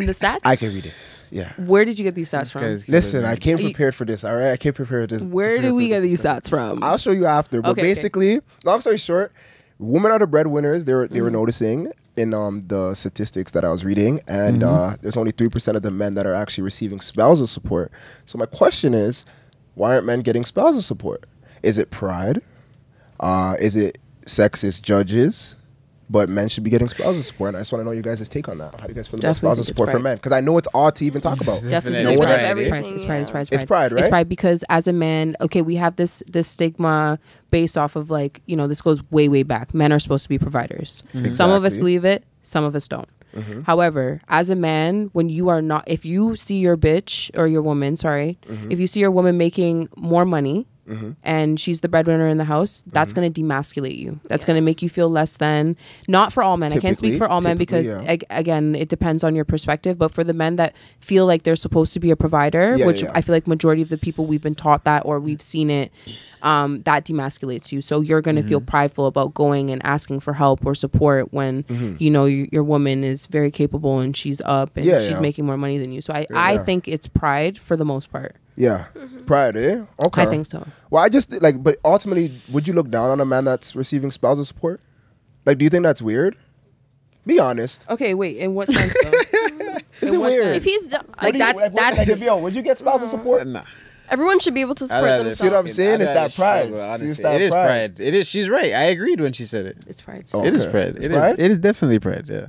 the stats. I can read it. Yeah. Where did you get these stats from? Listen, I came prepared for this, all right? I came prepared for this. Where did we get these stats from? I'll show you after. But basically, long story short, women are the breadwinners. They were noticing in the statistics that I was reading. And there's only 3% of the men that are actually receiving spousal support. So my question is, why aren't men getting spousal support? Is it pride? Is it sexist judges? But men should be getting spousal support. And I just want to know you guys' take on that. How do you guys feel about spousal support for men? Because I know it's odd to even talk about. Definitely. It's pride. It's pride, right? It's pride because as a man, okay, we have this stigma based off of like, this goes way, way back. Men are supposed to be providers. Exactly. Some of us believe it. Some of us don't. However, as a man, when you are not, if you see your bitch or your woman, if you see your woman making more money and she's the breadwinner in the house, that's going to demasculate you. That's going to make you feel less than. Not for all men. I can't speak for all men because, again, it depends on your perspective. But for the men that feel like they're supposed to be a provider, which I feel like majority of the people we've been taught that or we've seen it, that demasculates you. So you're going to feel prideful about going and asking for help or support when you know your woman is very capable and she's up and she's making more money than you. So I think it's pride for the most part. Yeah, pride, eh? Okay, I think so. Well, I just like, but ultimately, would you look down on a man that's receiving spousal support? Like, do you think that's weird? Be honest. Okay, wait. In what sense though? Is it weird? If he's would you get spousal support? Nah. Everyone should be able to support themselves. See what I'm saying? It's that pride. It is pride. It is. She's right. I agreed when she said it. It's pride. It is pride. It is definitely pride. Yeah.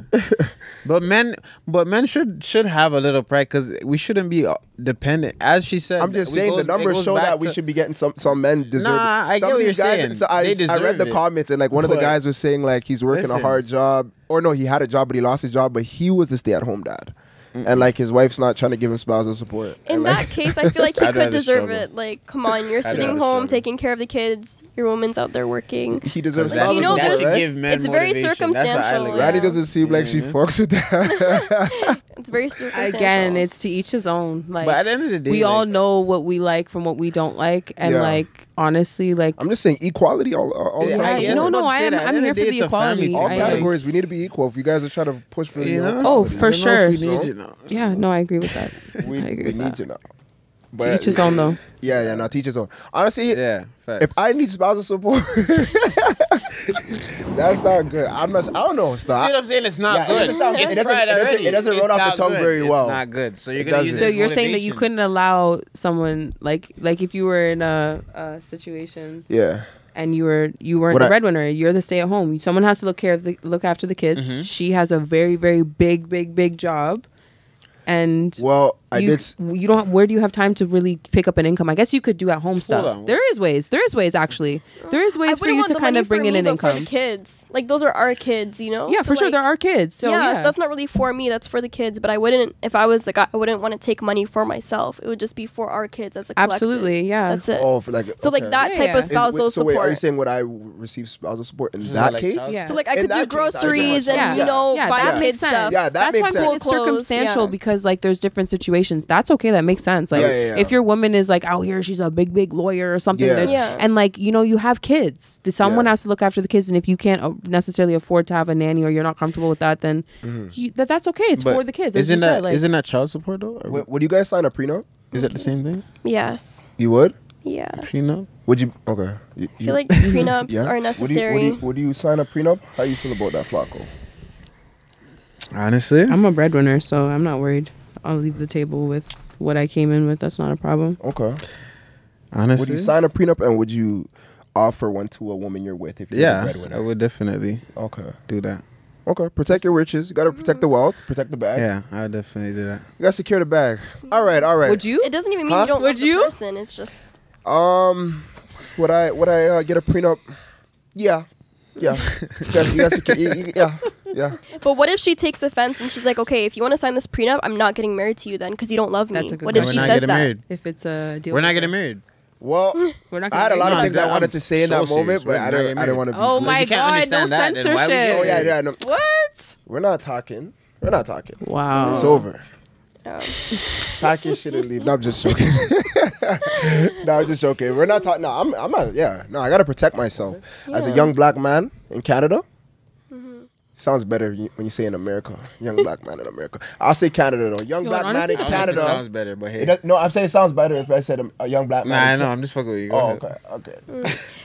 but men should have a little pride because we shouldn't be dependent. As she said, I'm just saying the numbers show that we should be getting some men deserve. Nah, I get what you're saying. So I read the comments and like one of the guys was saying like he's working a hard job, or no, he had a job but he lost his job, but he was a stay-at-home dad. And like his wife's not trying to give him spousal support. In that case, I feel like he could deserve it. Like, come on, you're sitting home taking care of the kids. Your woman's out there working. He deserves spousal support. It's very motivation. circumstantial. Randy doesn't seem like she fucks with that. It's very circumstantial. Again, it's to each his own. Like, but at the end of the day, we all know what we like from what we don't like, and like honestly, like I'm just saying equality all the time. I'm here for the equality. All categories, we need to be equal. If you guys are trying to push for for sure. Yeah, no, I agree with that. We need you now. To each his own, though. Yeah, no, teach his own. Honestly, facts. If I need spousal support, that's not good. I don't know. See what I'm saying? It's not good. It doesn't roll off the tongue very well. It's not good. So you're gonna use it. So you're saying that you couldn't allow someone like if you were in a situation, and you weren't the breadwinner, you're the stay at home. Someone has to look after the kids. She has a very, very big job. And you don't. Where do you have time to really pick up an income? I guess you could do at home stuff. There is ways actually. There is ways for you to kind of bring in an income. For the kids, like those are our kids, you know. Yeah, for sure, there are kids. So so that's not really for me. That's for the kids. But I wouldn't, if I was the guy, I wouldn't want to take money for myself. It would just be for our kids as a collective. Absolutely, yeah. That's it. Oh, for like that type of spousal support. Wait, are you saying would I receive spousal support in that case? Yeah. So like I could do groceries and buy kids stuff. Yeah, that makes sense. That's why it's circumstantial because like there's different situations. That's okay. That makes sense. Like if your woman is like out here, she's a big lawyer or something. And like you have kids. Someone has to look after the kids, and if you can't necessarily afford to have a nanny or you're not comfortable with that, then that's okay. It's for the kids. Isn't that child support though? Would you guys sign a prenup? Is that the same thing? Yes. You would? Yeah. Prenup? Would you? Okay. I feel like prenups are necessary. Would you sign a prenup? How do you feel about that, Flacco? Honestly, I'm a breadwinner, so I'm not worried. I'll leave the table with what I came in with. That's not a problem. Okay. Honestly, would you sign a prenup and would you offer one to a woman you're with if you're a breadwinner? I would definitely do that. Okay. Protect your riches. You got to protect the wealth. Protect the bag. Yeah, I would definitely do that. You got to secure the bag. All right. Would you? It doesn't even mean you don't love the person. It's just... Would I get a prenup? Yeah. Yeah. Yeah. But what if she takes offense and she's like, okay, if you want to sign this prenup, I'm not getting married to you then because you don't love me. That's a good what if she says that? Married. If it's a deal. We're not getting married. Well, we're not I had a lot of things I wanted to say in that moment, but I don't want to be... Oh my God, no censorship. Oh yeah, no. What? We're not talking. Wow. It's over. Pack your shit and leave. No, I'm just joking. We're not talking. No, I'm not. Yeah. No, I got to protect myself. As a young black man in Canada, sounds better when you say in America. Young black man in America. I'll say Canada though. Young black man in Canada. Sounds better, but hey. No, I'm saying it sounds better if I said a young black man. Nah, I know. I'm just fucking with you. Okay.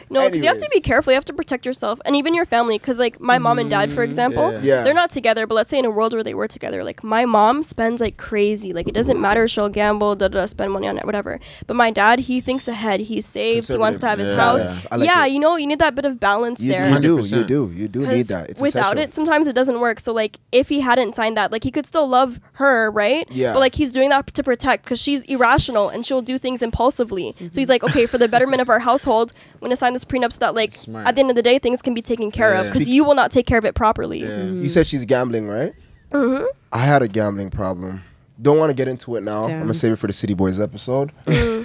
No, because you have to be careful. You have to protect yourself and even your family. Because like my mom and dad, for example, they're not together. But let's say in a world where they were together, like my mom spends like crazy. Like it doesn't matter. She'll gamble, spend money on it, whatever. But my dad, he thinks ahead. He saves. He wants to have his house. Yeah, you need that bit of balance there. You do need that. It's without essential. it, sometimes it doesn't work. So like if he hadn't signed that, like he could still love her, right? Yeah. But like he's doing that to protect, because she's irrational and she'll do things impulsively. So he's like, okay, for the betterment of our household, I'm going to sign this prenup so that like at the end of the day things can be taken care of, because you will not take care of it properly. You said she's gambling, right? I had a gambling problem. Don't want to get into it now. I'm gonna save it for the City Boys episode.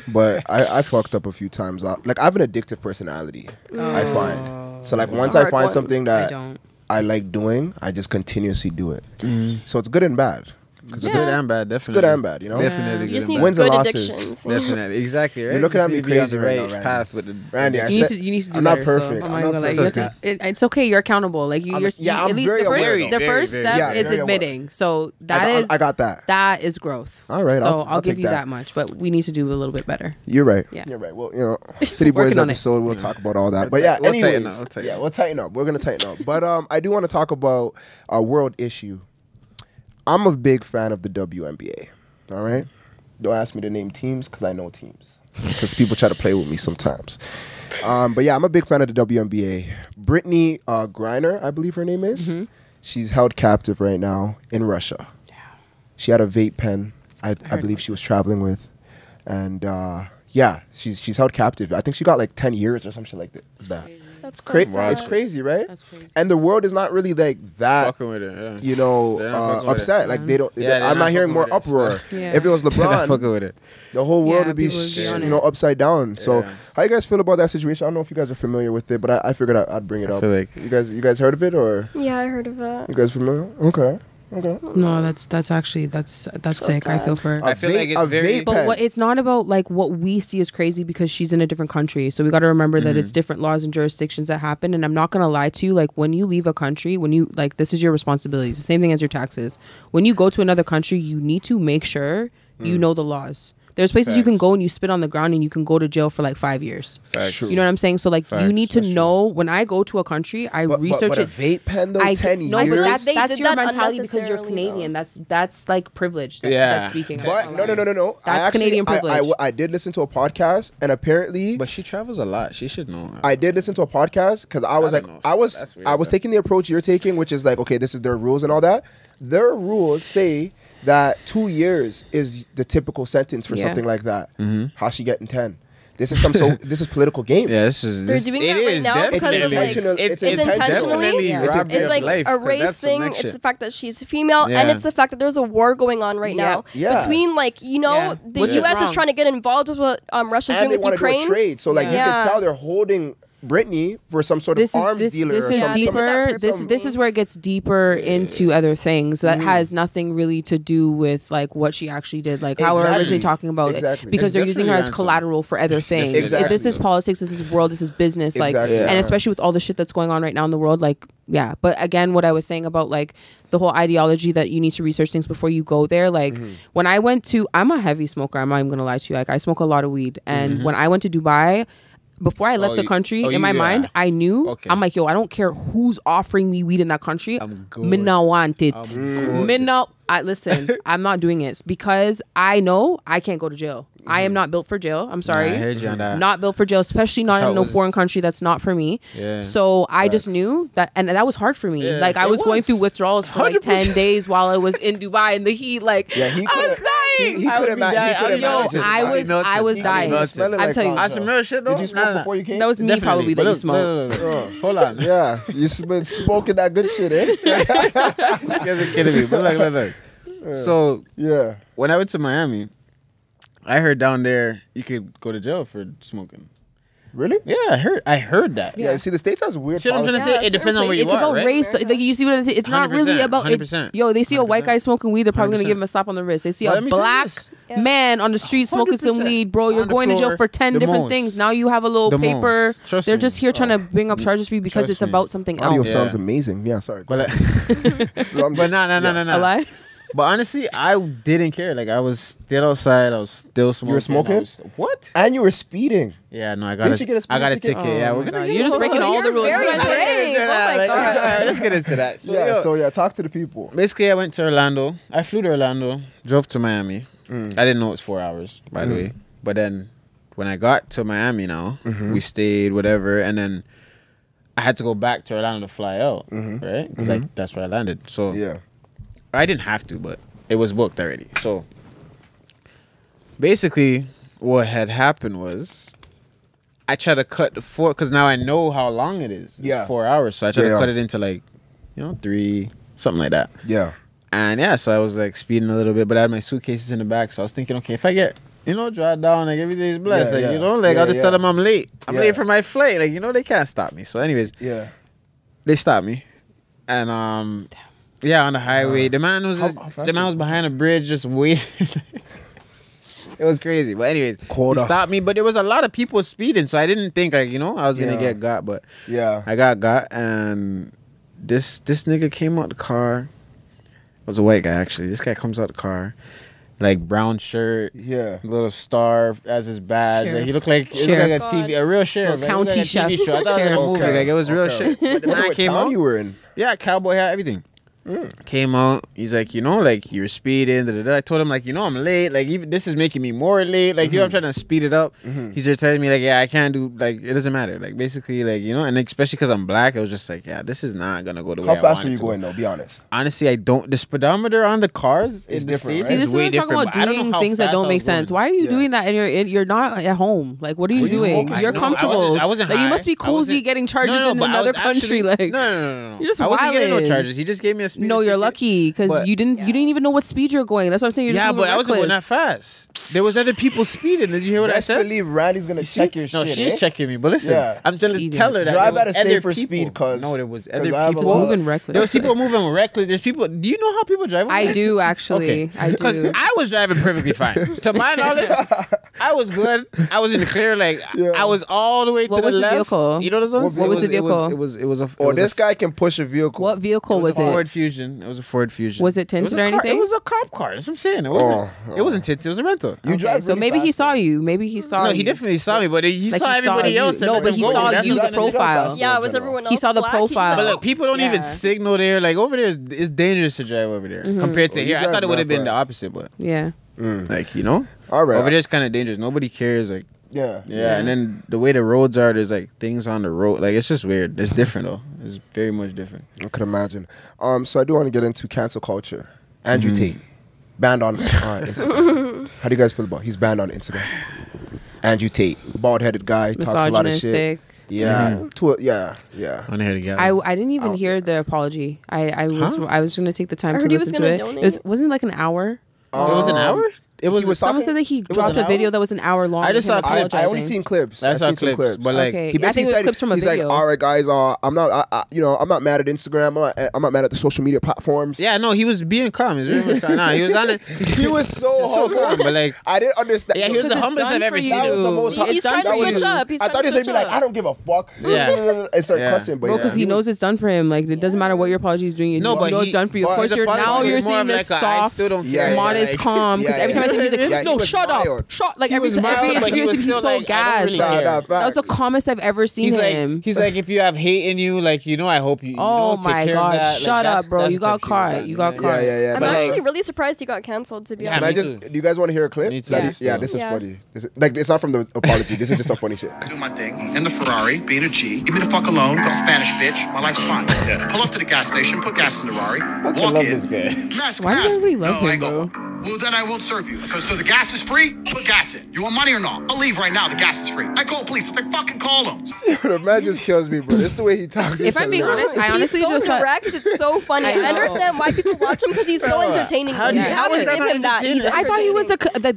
But I fucked up a few times. Like I have an addictive personality. I find so like once I find something that I like doing, I just continuously do it. So it's good and bad. It's good and bad, definitely. It's good and bad, you know. Definitely You just good need and Wins good and losses. addictions. Definitely, exactly. Right? You're looking at me crazy on the right right now, Randy. path with the Randy, you need to do I'm better, not perfect. So I'm I'm not gonna perfect. it's okay. You're accountable. Like you're at least I'm very the first very step is very admitting. So that I got that. That is growth. All right, So I'll give take you that. that much, but we need to do a little bit better. You're right. Yeah. You're right. Well, you know, City Boys Working on it. episode, we'll talk about all that. But yeah, We'll anyways, tighten up, we'll tighten up. We're gonna tighten up. But I do want to talk about a world issue. I'm a big fan of the WNBA. All right. Don't ask me to name teams because I know teams. Because people try to play with me sometimes. But yeah, I'm a big fan of the WNBA. Brittany Griner, I believe her name is. She's held captive right now in Russia. She had a vape pen, I believe she was traveling with. And yeah, she's held captive. I think she got like 10 years or some shit like that. That's so sad. It's crazy, right? That's crazy. And the world is not really like that, fucking with it, yeah. you know, upset. Like they don't. I'm not hearing more uproar. Yeah. If it was They're not LeBron, fucking with it. the whole world would be, people would be on you know, upside down. So, Yeah. how you guys feel about that situation? I don't know if you guys are familiar with it, but I figured I'd bring it I up. feel like You guys heard of it, or Yeah, I heard of it. you guys familiar? Okay. No, that's actually that's So sick. I sad. feel for her. I feel like it's very. But what it's not about like what we see is crazy because she's in a different country. So we got to remember that it's different laws and jurisdictions that happen. And I'm not gonna lie to you, like when you leave a country, when you like this is your responsibility. It's the same thing as your taxes. When you go to another country, you need to make sure you know the laws. There's places you can go and you spit on the ground and you can go to jail for like 5 years. Facts. You know what I'm saying? So like you need to know when I go to a country, I research but it. a vape pen though, 10 years. No, but They that's did your that mentality because you're unnecessarily, Canadian. That's like privilege. That's speaking. But no. That's Canadian privilege. I did listen to a podcast, and apparently, But she travels a lot. She should know. I did listen to a podcast because I was I like, don't know. I was That's weird, I was bro. taking the approach you're taking, which is like, okay, this is their rules and all that. Their rules say that 2 years is the typical sentence for something like that. How's she getting 10? This is this is political games. Yeah, this is. They're This, doing it that right is now because of, like, It's it's intentionally. robbed It's of like life, a 'cause race that's some thing. next It's shit. the fact that she's female, and Yeah. it's the fact that there's a war going on right now Yeah. between, like, you know, Yeah. the Which is U.S. is wrong. trying to get involved with what Russia's And doing they with want to do a Ukraine. trade. So like you Yeah. can tell they're holding Brittany for some sort of arms dealer. This or is something. deeper. This is where it gets deeper into other things that has nothing really to do with like what she actually did, like how we're Exactly. originally talking about Exactly. it, because It's they're using her definitely as ransom. collateral for other things. Exactly. This is politics. This is world. This is business. Like, Exactly. Yeah. and especially with all the shit that's going on right now in the world, like, yeah. But again, what I was saying about like the whole ideology that you need to research things before you go there. Like when I went to, I'm a heavy smoker. I'm not even gonna lie to you. Like I smoke a lot of weed, and when I went to Dubai. Before I left the country, in my mind, I knew, I'm like, yo, I don't care who's offering me weed in that country. I'm good. Me not want it. I'm Me not, listen, I'm not doing it because I know I can't go to jail. I am not built for jail. I'm sorry. I heard you on that. Not built for jail, especially not That's how in it no was. foreign country that's not for me. Yeah. So I just knew that, and that was hard for me. Yeah, like I it was going was. through withdrawals for like 10 days while I was in Dubai in the heat. Like Yeah, he I was could've- dying. he could've ma- he could've Yo, managed it. I was dying. melted. Smelling I'm like telling you. ganja. Some real shit though. Did you smoke before you came? That was me Definitely. probably But that you look, smoked. look. Hold on. Yeah, you've been smoking that good shit, eh? You guys are kidding me. But look. So Yeah. when I went to Miami, I heard down there you could go to jail for smoking. Really? Yeah, I heard that. Yeah. See, the States has weird. Shit, I'm trying to policies. say it depends on where you It's are, about right? race. Like you see what it's not really 100%, about. 100%. Yo, they see a white guy smoking weed, they're probably gonna 100%. give him a slap on the wrist. They see But a let me tell you black this. man on the street smoking some 100%. weed, bro. You're On the going to jail floor, for 10 the different most. things. Now you have a little The paper. most. Trust They're me. just here trying to bring up charges for you because Trust it's me. about something Audio else. sounds amazing. Yeah, sorry. But So but no. A lie? But honestly, I didn't care. Like I was still outside. I was still smoking. You were smoking? I was- what? And you were speeding. Yeah, no, I Didn't you get a speeding got a ticket? ticket. Yeah, Oh we're my gonna. God, you're just breaking all the rules. Very Let's brave. Oh my God. All right, let's get into that. So, yo, Talk to the people. basically, I went to Orlando. I flew to Orlando, drove to Miami. I didn't know it was 4 hours, by the way. But then when I got to Miami now, we stayed, whatever. And then I had to go back to Orlando to fly out, right? Because like that's where I landed. So I didn't have to, but it was booked already. So basically, what had happened was I tried to cut the 4 because now I know how long it is. It's 4 hours, so I tried to cut it into like 3, something like that. Yeah. And so I was like speeding a little bit, but I had my suitcases in the back, so I was thinking, okay, if I get drive down, like everything is blessed, I'll just tell them I'm late. I'm late for my flight, like they can't stop me. So anyways, they stopped me, and on the highway, the man was behind a bridge just waiting. It was crazy, but anyways, he stopped me. But there was a lot of people speeding, so I didn't think I was gonna get got, but I got, and this nigga came out the car. It was a white guy actually. This guy comes out the car. Like brown shirt, little star as his badge. Like, he looked like a real sheriff, county chef. Show. I thought it was a movie. Like it was real shit. But the man came out. You were in? Yeah, cowboy hat, everything. Came out. He's like, like you were speeding. I told him like, I'm late. Like even this is making me more late. Like I'm trying to speed it up. He's just telling me like, I can't do like it doesn't matter. Like basically like and especially because I'm black, it was just like this is not gonna go the way I want it to. How fast are you going though? Be honest. Honestly, I don't. The speedometer on the cars is different. See, this is what I'm talking about. Doing things that don't make sense. Why are you doing that? And you're not at home. Like what are you doing? You're comfortable. I wasn't like you must be cozy getting charges in another country. Like no. You're just I wasn't getting no wilding. charges. He just gave me a speed. No, you're lucky. Because you didn't even know what speed you're going. That's what I'm saying. You're just but I wasn't going that fast. There was other people speeding. Did you hear what I said? I believe Randy's gonna check your shit. No, she's checking me. But listen, I'm trying to tell her that drive at a safer speed. Cause there was other people moving reckless. There was people moving reckless. There's people. Do you know how people drive? I do actually. Okay. I do. Because I was driving perfectly fine. To my knowledge, I was good. I was in the clear. Like I was all the way to the left. What was the vehicle? You know what What was the vehicle? It was a. Oh, this guy can push a vehicle. What vehicle was it? Ford Fusion. It was a Ford Fusion. Was it tinted or anything? It was a cop car. That's what I'm saying. It wasn't. It wasn't tinted. It was a rental. You drive. So maybe he saw you. Maybe he saw. No, he definitely saw me, but he saw everybody else. No, but he saw you, the profile. Yeah, it was everyone else. He saw the profile. But look, people don't even signal there. Like over there, it's dangerous to drive over there compared to here. I thought it would have been the opposite, but like all right, over there it's kind of dangerous. Nobody cares. Like yeah, and then the way the roads are, there's like things on the road. Like it's just weird. It's different though. It's very much different. I could imagine. So I do want to get into cancel culture. Andrew Tate banned on Instagram. How do you guys feel about? He's banned on Instagram. Andrew Tate, bald-headed guy, talks a lot of shit. Yeah, Unheaded guy. I didn't even hear the apology. I was going to take the time to listen to it. Wasn't it like an hour? It was an hour. It was. Someone said that he dropped a video that was an hour long. I just saw. I only seen clips. I saw clips, but like he basically said, clips from a video. He's like, all right, guys, I'm not mad at Instagram. I'm not mad at the social media platforms. Yeah, no, he was being calm. He was very much calm. Nah, he was on it. He was so calm, but like I didn't understand. Yeah, he was the humblest I've ever seen. That was the most. He's trying to switch up. I thought he was gonna be like, I don't give a fuck. Yeah, and start cussing, but because he knows it's done for him. Like it doesn't matter what your apology is doing. You know it's done for you. Of course, you're seeing this soft, modest, calm. Because every time I see him, he's like, no, shut up. Like every interview, he's so gassed. That was the calmest I've ever seen him. He's like, if you have hate in you, like I hope you. Oh my god, shut up, bro! You got caught. You got caught. Yeah. I'm actually really surprised he got canceled. To be honest. Do you guys want to hear a clip? Yeah, this is funny. Like it's not from the apology. This is just a funny shit. I do my thing in the Ferrari, being a G. Leave me the fuck alone. Got a Spanish bitch. My life's fine. Pull up to the gas station, put gas in the Rari, walk in. Mask. Why does everybody love him, bro? Well, then I won't serve you. So the gas is free? Put gas in. You want money or not? I'll leave right now. The gas is free. I call police. It's like, fucking call them. The man just kills me, bro. It's the way he talks. If I'm being honest, I honestly he's so just direct. It's so funny. I understand why people watch him because he's so entertaining. How is that not entertaining? I thought he was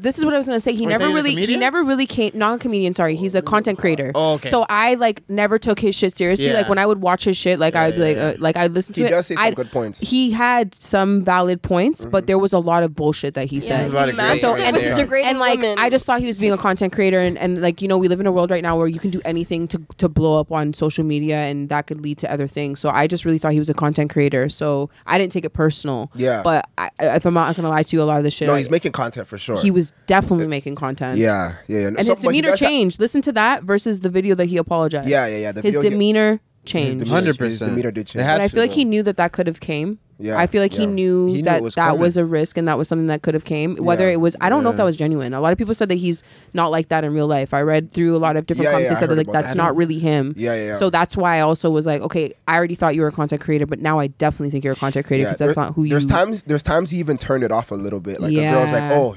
this is what I was gonna say. He never really came. Not a comedian. Sorry, he's a content creator. Oh, okay. So I like never took his shit seriously. Yeah. Like when I would watch his shit, like I'd be like I'd listen to it. He does say some good points. He had some valid points, but there was a lot of bullshit that he said. And like I just thought he was being a content creator and like we live in a world right now where you can do anything to blow up on social media and that could lead to other things. So I just really thought he was a content creator. So I didn't take it personal. Yeah. But if I'm not gonna lie to you, a lot of the shit. No, he's making content for sure. He was definitely making content. Yeah. And his demeanor changed. Listen to that versus the video that he apologized. Yeah. His demeanor change. 100%. Demeanor did change. But I feel like he knew that could have came. Yeah, I feel like he knew that was a risk and that was something that could have came. Whether it was, I don't know if that was genuine. A lot of people said that he's not like that in real life. I read through a lot of different comments. They said that like that's not really him. Yeah. So that's why I also was like, okay, I already thought you were a content creator, but now I definitely think you're a content creator because that's not who you. There's times he even turned it off a little bit. Like the girl's like, oh,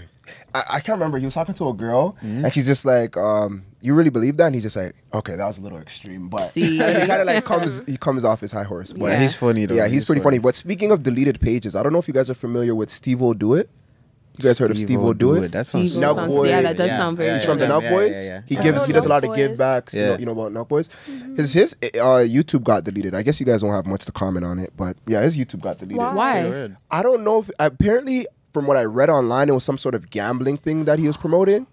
I can't remember. He was talking to a girl and she's just like, you really believe that? And he's just like, okay, that was a little extreme, but he kind of like comes off his high horse. But he's funny though. Yeah, he's pretty funny. But speaking of deleted pages, I don't know if you guys are familiar with Steve-O Do It. You guys heard of Steve-O Do It? That sounds yeah, that does sound very. He's from the Nelk Boys. He does a lot of give backs. You know about Nelk Boys. His YouTube got deleted. I guess you guys won't have much to comment on it, but yeah, his YouTube got deleted. Why? I don't know if apparently from what I read online, it was some sort of gambling thing that he was promoting.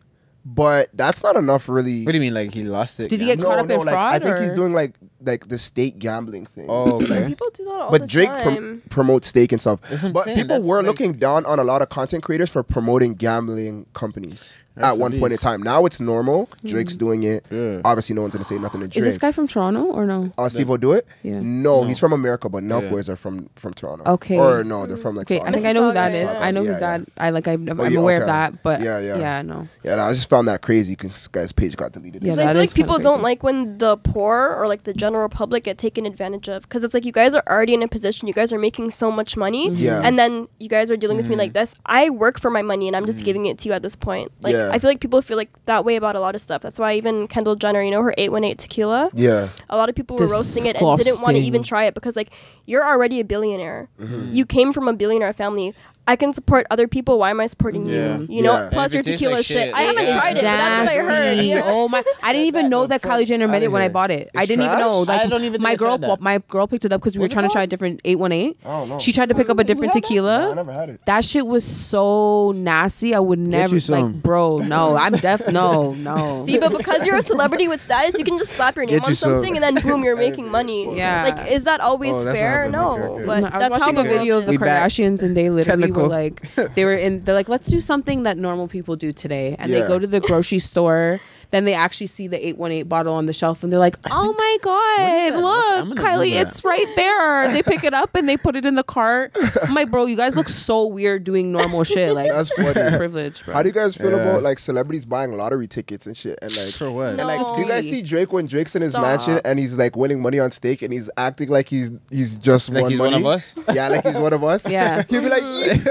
But that's not enough, really. What do you mean, like he lost it? Did he get caught up in fraud? I think he's doing like the state gambling thing. Oh, okay. People do that all the time. But Drake promotes stake and stuff. But people were looking down on a lot of content creators for promoting gambling companies at one point in time. Now it's normal. Drake's doing it. Yeah. Obviously, no one's gonna say nothing to Drake. Is this guy from Toronto or no? Steve-O Do It? Yeah. No, he's from America, but Nelk Boys are from Toronto. Okay. Or no, they're from like. Okay, I think I know who that is. I know who that. I'm aware of that, but no. Yeah, I just found that crazy because this guy's page got deleted. Yeah, I feel like people don't like when the poor or like the general public get taken advantage of, because it's like you guys are already in a position, you guys are making so much money, and then you guys are dealing with me like this. I work for my money and I'm just giving it to you at this point. Like I feel like people feel like that way about a lot of stuff. That's why even Kendall Jenner, you know, her 818 tequila. Yeah. A lot of people were roasting it and didn't want to even try it because like you're already a billionaire. You came from a billionaire family. I can support other people. Why am I supporting you? You know, plus your tequila like shit. I haven't tried it, but that's what I heard. Yeah. Oh my! I didn't even know that Kylie Jenner made it when I bought it. I didn't even know. Like, I don't even my girl picked it up because we were trying to try a different 818. Oh no! She tried to pick up a different tequila. I never had it. That shit was so nasty. I would never like, bro. No, I'm no. See, but because you're a celebrity with status, you can just slap your name on something and then boom, you're making money. Yeah. Like, is that always fair? No. But I was watching a video of the Kardashians and they literally were like, they're like, let's do something that normal people do today, and they go to the grocery store. Then they actually see the 818 bottle on the shelf and they're like, oh my God, look, Kylie, it's right there. They pick it up and they put it in the cart. I'm like, bro, you guys look so weird doing normal shit. Like, that's privilege, bro. How do you guys feel about like celebrities buying lottery tickets and shit? And like, for what? And like, do you guys see Drake when Drake's in his mansion and he's like winning money on stake and he's acting like he's just like won he's money? one of us? Yeah, like he's one of us. Yeah. He'll be like, yay!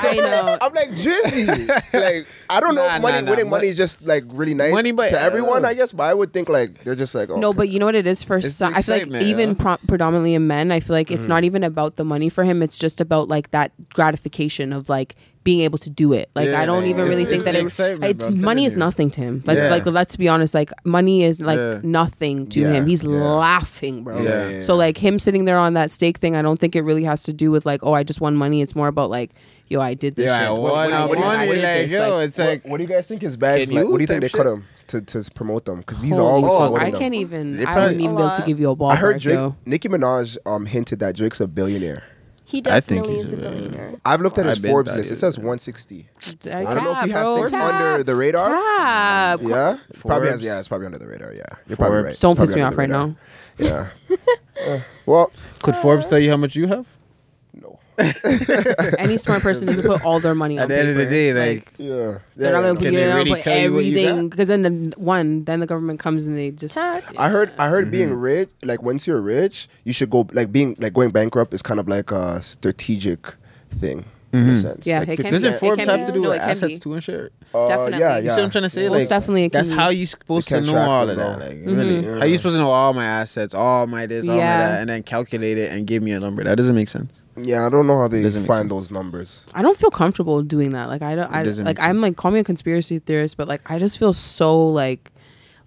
I know. I'm like, Jizzy. Like, I don't know if winning money is just like really nice to everyone, I guess, but I would think like they're just like, no, but you know what it is for some. I feel like even predominantly in men, I feel like it's not even about the money for him. It's just about like that gratification of like being able to do it. Like I don't even really think that it's money is nothing to him. Let's be honest. Like money is like nothing to him. He's laughing, bro. So like him sitting there on that stake thing, I don't think it really has to do with like, oh, I just won money. It's more about like, yo, I did this shit. What do you guys think his bags like? What do you think they cut him to promote them? Because these are all I can't even. I wouldn't even be able to give you a ballpark. I heard Nicki Minaj hinted that Drake's a billionaire. He definitely is a billionaire. I've looked at his Forbes list. It says 160. I don't know if he has things under the radar. Yeah, probably has. Yeah, it's probably under the radar. Yeah, you're probably right. Don't piss me off right now. Yeah. Well, could Forbes tell you how much you have? No. Any smart person doesn't put all their money on paper. At the end of the day, like they're not going to put everything, because then the government comes and they just tax. I heard being rich, like once you're rich, you should go like going bankrupt is kind of like a strategic thing. In a sense. Yeah, like, doesn't Forbes have to do with assets too and shit? Definitely. Yeah. You see what I'm trying to say? Like, definitely that's how you supposed to know all of that. Like, really, how you supposed to know all my assets, all my this, all my that, and then calculate it and give me a number? That doesn't make sense. Yeah, I don't know how they find those numbers. I don't feel comfortable doing that. Like I'm like, call me a conspiracy theorist, but like I just feel so like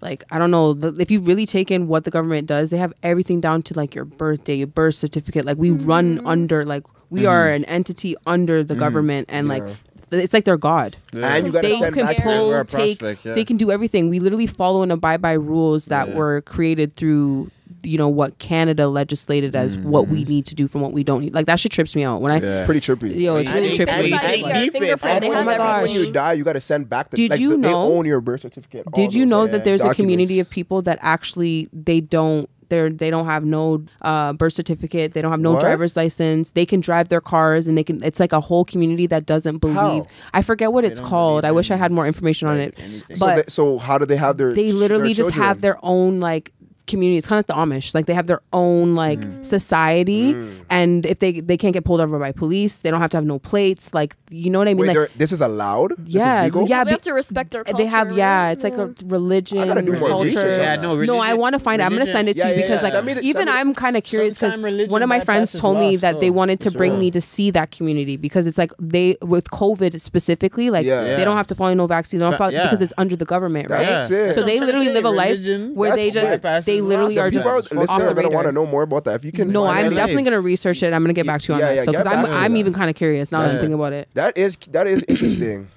I don't know, if you really take in what the government does, they have everything down to like your birthday, your birth certificate. Like we run under, like we are an entity under the government, and like it's like they're God. And you they can pull, take, they can do everything. We literally follow and abide by rules that were created through, you know, what Canada legislated as what we need to do from what we don't need. Like that shit trips me out. It's pretty trippy. Yo, it's really trippy. Oh my god! When you die, you got to send back the. Did you know? They own your birth certificate. Did you know that there's a community of people that actually they don't They don't have no birth certificate. They don't have no driver's license. They can drive their cars, and it's like a whole community that doesn't believe. I forget what it's called. I wish I had more information on it. But so how do they have their? They literally just have their own like community. It's kind of like the Amish. Like they have their own like society, and if they can't get pulled over by police, they don't have to have no plates. Like, you know what I mean? Wait, like, this is allowed? Yeah, this is legal? yeah. They have to respect their culture. They have, it's like a religion. I gotta do more culture. research. Yeah, No, I want to find it. I'm gonna send it to you because like even I'm kind of curious because one of my friends told me that they wanted to bring me to see that community because it's like with COVID specifically, like they don't have to follow no vaccine, because it's under the government, right? So they literally live a life where they literally are just off the radar. Want to know more about that. If you can, no, I'm definitely gonna research it. I'm gonna get back to you on that. So because I'm even kind of curious now that I'm thinking about it. That is interesting.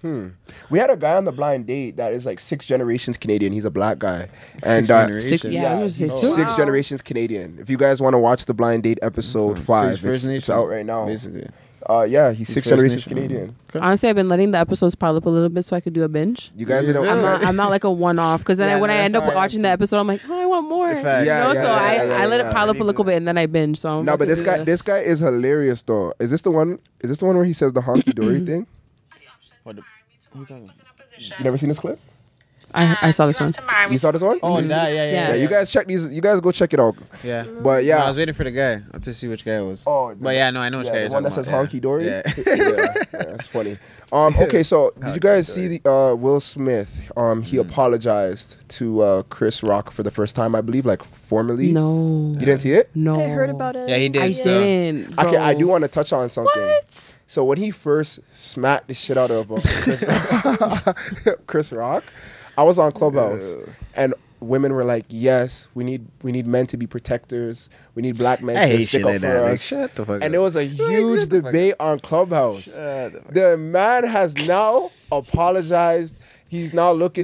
We had a guy on the blind date that is like 6 generations Canadian. He's a black guy, and 6 generations Canadian. If you guys want to watch the blind date episode 5, it's out right now. Basically. He's 6 generations Canadian. Honestly, I've been letting the episodes pile up a little bit so I could do a binge. You guys didn't. I'm not like a one-off because then when I end up watching the episode, I'm like, oh, I want more. So I let it pile up a little bit and then I binge. So no, but this guy is hilarious though. Is this the one where he says the honky dory thing? You never seen this clip? I saw this one. You saw this one? Oh, yeah. You guys check these. You guys go check it out. Yeah. But yeah, I was waiting for the guy to see which guy it was. Oh, but I know which guy it is. The one that says honky dory. Yeah. That's funny. Okay, so did you guys see the Will Smith? He apologized to Chris Rock for the first time, I believe, like formally. No. You didn't see it? No. I heard about it. Yeah, he did. I didn't. Okay, I do want to touch on something. What? So when he first smacked the shit out of Chris Rock, I was on Clubhouse and women were like, "Yes, we need men to be protectors. We need black men to stick up for us." Shut the fuck up. And there was a huge debate on Clubhouse. The man has now apologized. He's now looking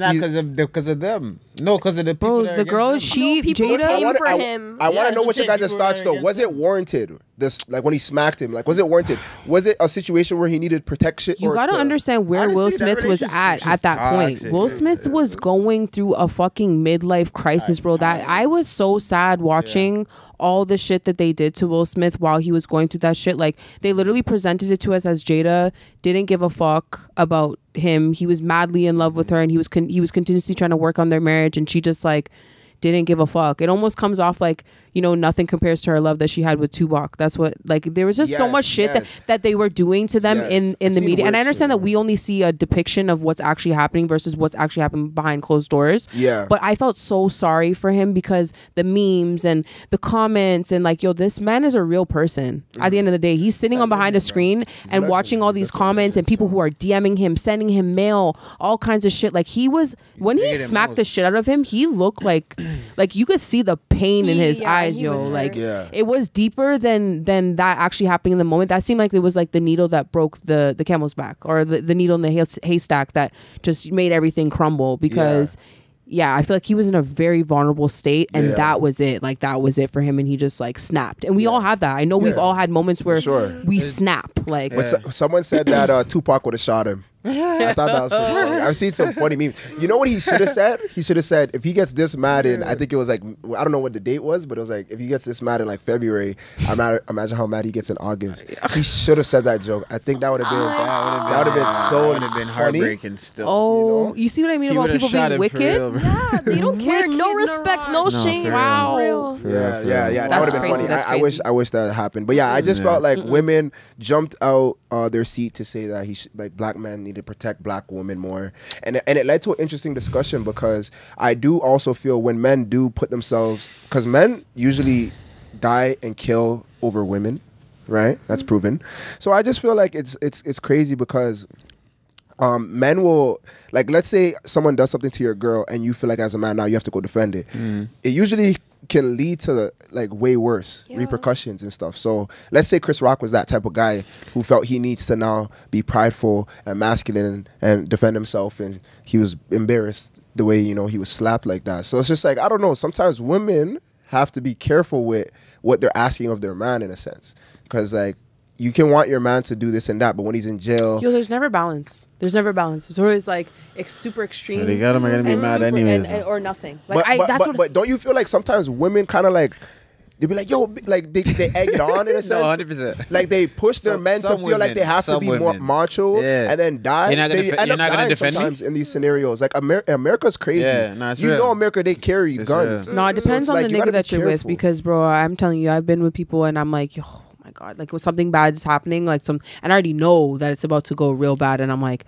because of them. No, because of the people. Bro, the girl, Jada. I want to know what your guys' thoughts though. Was it warranted? Like when he smacked him, like was it warranted? Was it a situation where he needed protection? You got to understand where Will Smith was at that point. Will Smith was going through a fucking midlife crisis, bro. That I was so sad watching all the shit that they did to Will Smith while he was going through that shit. Like they literally presented it to us as Jada didn't give a fuck about him. He was madly in love with her, and he was continuously trying to work on their marriage, and she just like didn't give a fuck. It almost comes off like, you know, nothing compares to her love that she had with Tupac. That's what, like, there was just so much shit that they were doing to them in the media. And I understand that we only see a depiction of what's actually happening versus what's actually happening behind closed doors. Yeah. But I felt so sorry for him because the memes and the comments and like, yo, this man is a real person. At the end of the day, he's sitting on behind a screen and watching all these comments and people who are DMing him, sending him mail, all kinds of shit. Like when he smacked the shit out of him, he looked like you could see the pain in his eyes, yo. Like it was deeper than that actually happening in the moment. That seemed like it was like the needle that broke the camel's back, or the needle in the haystack that just made everything crumble because I feel like he was in a very vulnerable state, and that was it. Like that was it for him, and he just like snapped. And we all have that. I know we've all had moments where we snap. Like someone said that Tupac would have shot him. I thought that was pretty funny. I've seen some funny memes. You know what he should have said? He should have said, if he gets this mad in, I think it was like, I don't know what the date was, but it was like, if he gets this mad in like February, imagine how mad he gets in August. He should have said that joke. I think that would have been heartbreaking still. Oh, you see what I mean about people being wicked? Yeah, they don't care. No respect, no shame. Wow. Yeah. That would have been funny. I wish that happened. But yeah, I just felt like women jumped out their seat to say that like black men need to protect black women more, and it led to an interesting discussion because I do also feel when men do put themselves, because men usually die and kill over women, right? That's proven. So I just feel like it's crazy because men will, like, let's say someone does something to your girl and you feel like as a man now you have to go defend it. It usually can lead to like way worse repercussions and stuff. So let's say Chris Rock was that type of guy who felt he needs to now be prideful and masculine and defend himself, and he was embarrassed the way, you know, he was slapped like that. So it's just like, I don't know, sometimes women have to be careful with what they're asking of their man in a sense, because like you can want your man to do this and that, but when he's in jail, there's never balance. There's never balance. It's always like super extreme. They got them are gonna be mad anyways, or nothing. Like but don't you feel like sometimes women kind of like they be like, yo, like they egg it on in a sense. No, 100%. Like they push their men to feel like they have to be more macho and then die. You're not gonna defend sometimes in these scenarios. Like America's crazy. Yeah, no, it's you real. know, America, they carry guns. No, it depends so on like, the nigga that you're with, because bro, I'm telling you, I've been with people and I'm like, oh my God, like when something bad is happening, like and I already know that it's about to go real bad, and I'm like,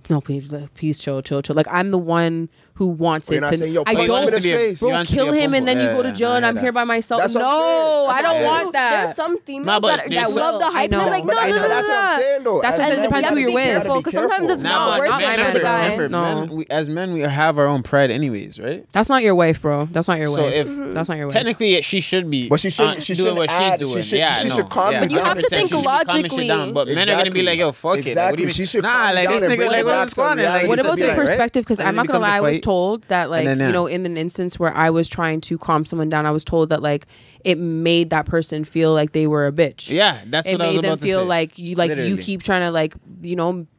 no, please, chill. Like I'm the one who wants it to. Saying, I don't to be bro, kill him and then you go to jail and I'm here by myself. No, I don't want that. There's some females that love the hype. They're like, no. That's what I'm saying though. That's what it depends who you're with. Because sometimes it's not worth it for the guy. Remember, as men, we have our own pride anyways, right? That's not your wife, bro. That's not your wife. That's not your wife. Technically, she should be. But she should doing what she's doing. She should calm But you have to think logically. But men are gonna be like, yo, fuck it. Exactly. She should. Nah, like this nigga, like what's going on? What about the perspective? Because I'm not gonna lie, I was told that like in an instance where I was trying to calm someone down, I was told that like it made that person feel like they were a bitch. Yeah, that's what I was about to say. It made them feel like you keep trying to like,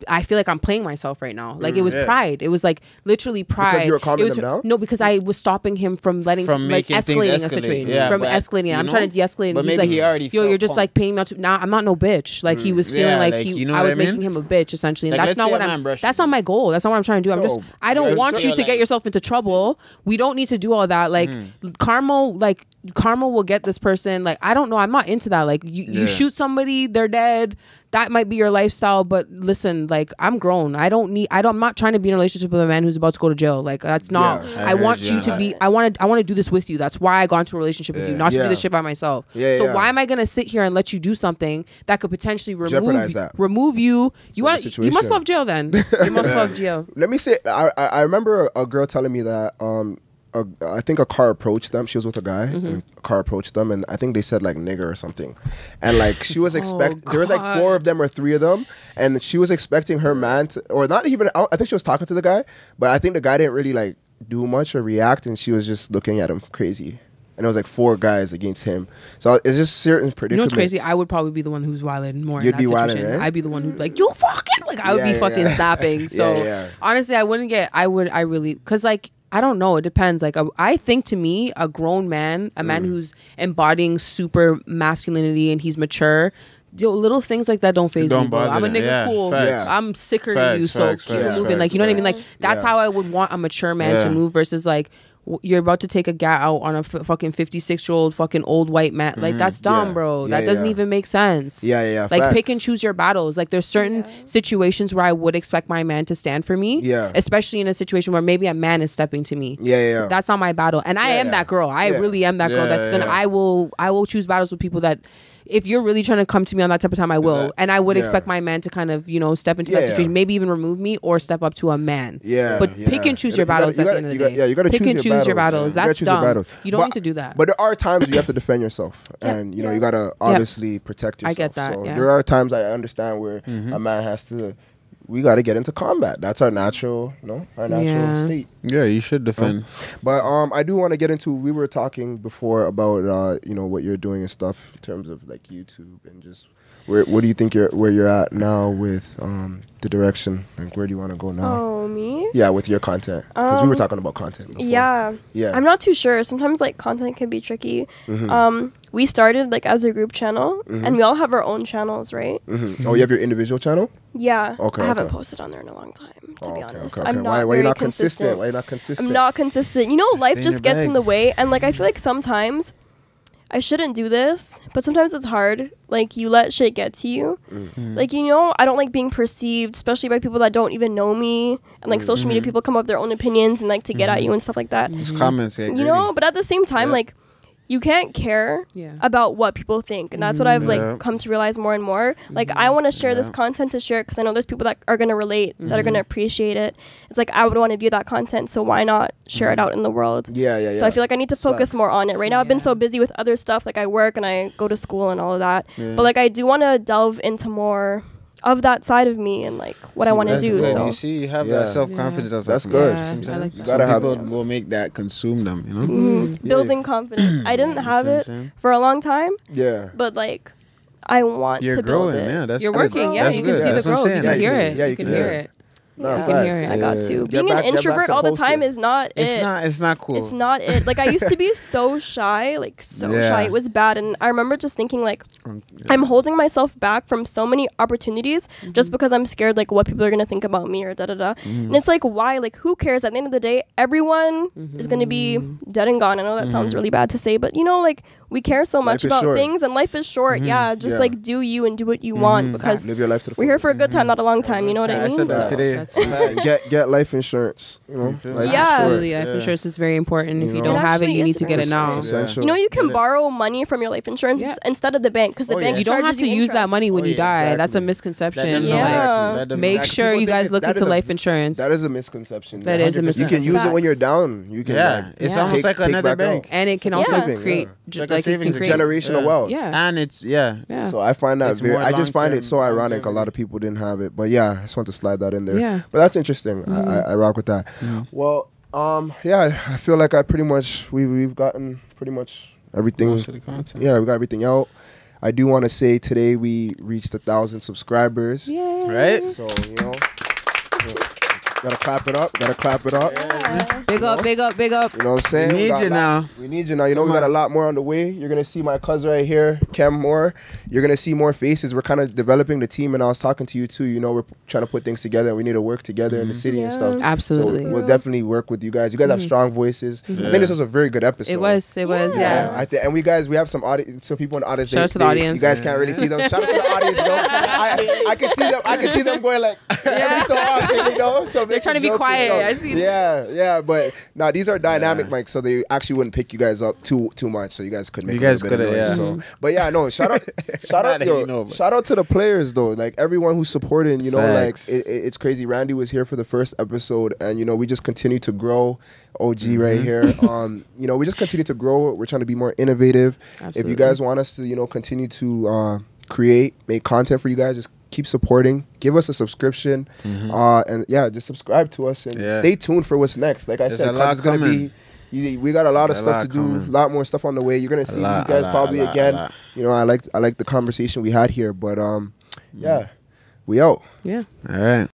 I feel like I'm playing myself right now. Like it was pride. It was like literally pride. Because you were calming them down? No, because I was stopping him from escalating a situation. Yeah, from escalating. I'm trying to de-escalate. But he's maybe like, he already you're just like paying me out to. Nah, I'm not no bitch. Like he was feeling like I was making him a bitch essentially. And that's not what that's not my goal. That's not what I'm trying to do. I don't want you to get yourself into trouble. We don't need to do all that. Like karma will get this person. Like I don't know. I'm not into that. Like you shoot somebody, they're dead. That might be your lifestyle, but listen, like I'm grown. I'm not trying to be in a relationship with a man who's about to go to jail. Like that's not. I want you to be. I want to do this with you. That's why I got into a relationship with you, not to do this shit by myself. Why am I gonna sit here and let you do something that could potentially remove you? You must love jail then. You must love jail. Let me say. I remember a girl telling me that. I think a car approached them. She was with a guy. And a car approached them, and I think they said like nigger or something. And like she was expecting, there was like 4 of them or 3 of them, and she was expecting her man to, or not even. I think she was talking to the guy, but I think the guy didn't really like do much or react, and she was just looking at him crazy. And it was like 4 guys against him. So it's just certain predicaments. You know what's crazy? I would probably be the one who's wilding more. You'd be wilding, right? I'd be the one who'd be like, you fucking like I would be fucking snapping. So honestly, I really because like. I don't know. It depends. Like, I think to me, a grown man, a man who's embodying super masculinity and he's mature, little things like that don't faze me. I'm a nigga cool. Facts. I'm sicker than you, so keep it moving. Like, you know what I mean? Like, that's how I would want a mature man to move versus like, you're about to take a guy out on a fucking 56-year-old fucking old white man. Like that's dumb, bro. That doesn't even make sense. Like facts. Pick and choose your battles. Like there's certain situations where I would expect my man to stand for me. Especially in a situation where maybe a man is stepping to me. That's not my battle. And I am that girl. I really am that girl that's gonna I will choose battles with people that if you're really trying to come to me on that type of time, I will. And I would expect my man to kind of, step into that situation, maybe even remove me or step up to a man. But pick and choose your battles at the end of the day. You gotta pick and choose your battles. That's dumb. You don't need to do that. But there are times you have to defend yourself. And, you gotta obviously protect yourself. I get that. So there are times I understand where a man has to, we got to get into combat. That's our natural, state. Yeah, you should defend. But I do want to get into, we were talking before about, what you're doing and stuff in terms of like YouTube and just where do you think where you're at now with the direction? Like where do you want to go now? Oh, me? Yeah, with your content. Because we were talking about content before. Yeah. I'm not too sure. Sometimes like content can be tricky. We started like as a group channel and we all have our own channels, right? Oh, you have your individual channel? Yeah. Okay. I haven't posted on there in a long time, to be honest. Okay. I'm not Why are you not consistent. Why are you not consistent? I'm not consistent. Life just gets in the way. And like I feel like sometimes I shouldn't do this, but sometimes it's hard. Like you let shit get to you. Like, I don't like being perceived, especially by people that don't even know me. And like social media people come up with their own opinions and like to get at you and stuff like that. Just comments, but at the same time, like you can't care about what people think. And that's what I've like come to realize more and more. Like I want to share this content to share it because I know there's people that are going to relate, that are going to appreciate it. It's like I would want to view that content, so why not share it out in the world? So I feel like I need to focus more on it. Right now I've been so busy with other stuff, like I work and I go to school and all of that. But like I do want to delve into more of that side of me and like what I want to do. Good. So you see, you have that self-confidence. That's good. I like You gotta have people will make that consume them. Building confidence. I didn't have it for a long time. But like I want You're to build growing, it. That's You're good. working. Yeah, That's you good. can see the That's what I'm growth. saying. You can hear Like, it. You can hear it. I got to. Being an introvert all the time is not it. It's not cool. It's not it. Like I used to be so shy, shy. It was bad, and I remember just thinking like, I'm holding myself back from so many opportunities just because I'm scared like what people are gonna think about me or da da da. And it's like, why? Like who cares? At the end of the day, everyone is gonna be dead and gone. I know that sounds really bad to say, but you know, like we care so much about things, and life is short. Just like do you and do what you want, because live your life to the we're here for a good time, not a long time. You know what I mean? I said that today. Get life insurance. You know, absolutely. Life insurance is very important. If you don't have it, you need to get it now. You know, you can borrow money from your life insurance instead of the bank, because the bank you don't have to use that money when you die. That's a misconception. Make sure you guys look into life insurance. That is a misconception. That is a misconception. You can use it when you're down. You can. It's almost like another bank, and it can also create like generational wealth. And it's So I find that I just find it so ironic. A lot of people didn't have it, but I just want to slide that in there. But that's interesting. I rock with that. Well, I feel like we've gotten pretty much everything. Yeah, we got everything out. I do want to say today we reached 1,000 subscribers. Yay. Right? So gotta clap it up. Yeah. Big up. You know what I'm saying? We need you now. You know, we got a lot more on the way. You're gonna see my cousin right here, Kem more. You're gonna see more faces. We're kind of developing the team, and I was talking to you too. You know, we're trying to put things together. We need to work together in the city and stuff. Absolutely. So we'll definitely work with you guys. You guys have strong voices. I think this was a very good episode. It was. Yeah. And we have some people in the audience. Shout out to the audience. You guys can't really see them. Shout out to the audience, though. I can see them. I can see them going like every so often, you know. So they're trying to be quiet. I see. Yeah. But these are dynamic mics, so they actually wouldn't pick you guys up too much, so you guys could make a little bit of noise. So, but shout out to the players though, like everyone who's supporting. You know, like it's crazy. Randy was here for the first episode, and you know we just continue to grow. OG right here. You know, we just continue to grow. We're trying to be more innovative. Absolutely. If you guys want us to, continue to make content for you guys, just keep supporting. Give us a subscription, and just subscribe to us and stay tuned for what's next. Like I said, it's gonna be. We got a lot of stuff to do, a lot more stuff on the way. You're gonna see these guys probably again. You know, I like the conversation we had here, but we out. Yeah. All right.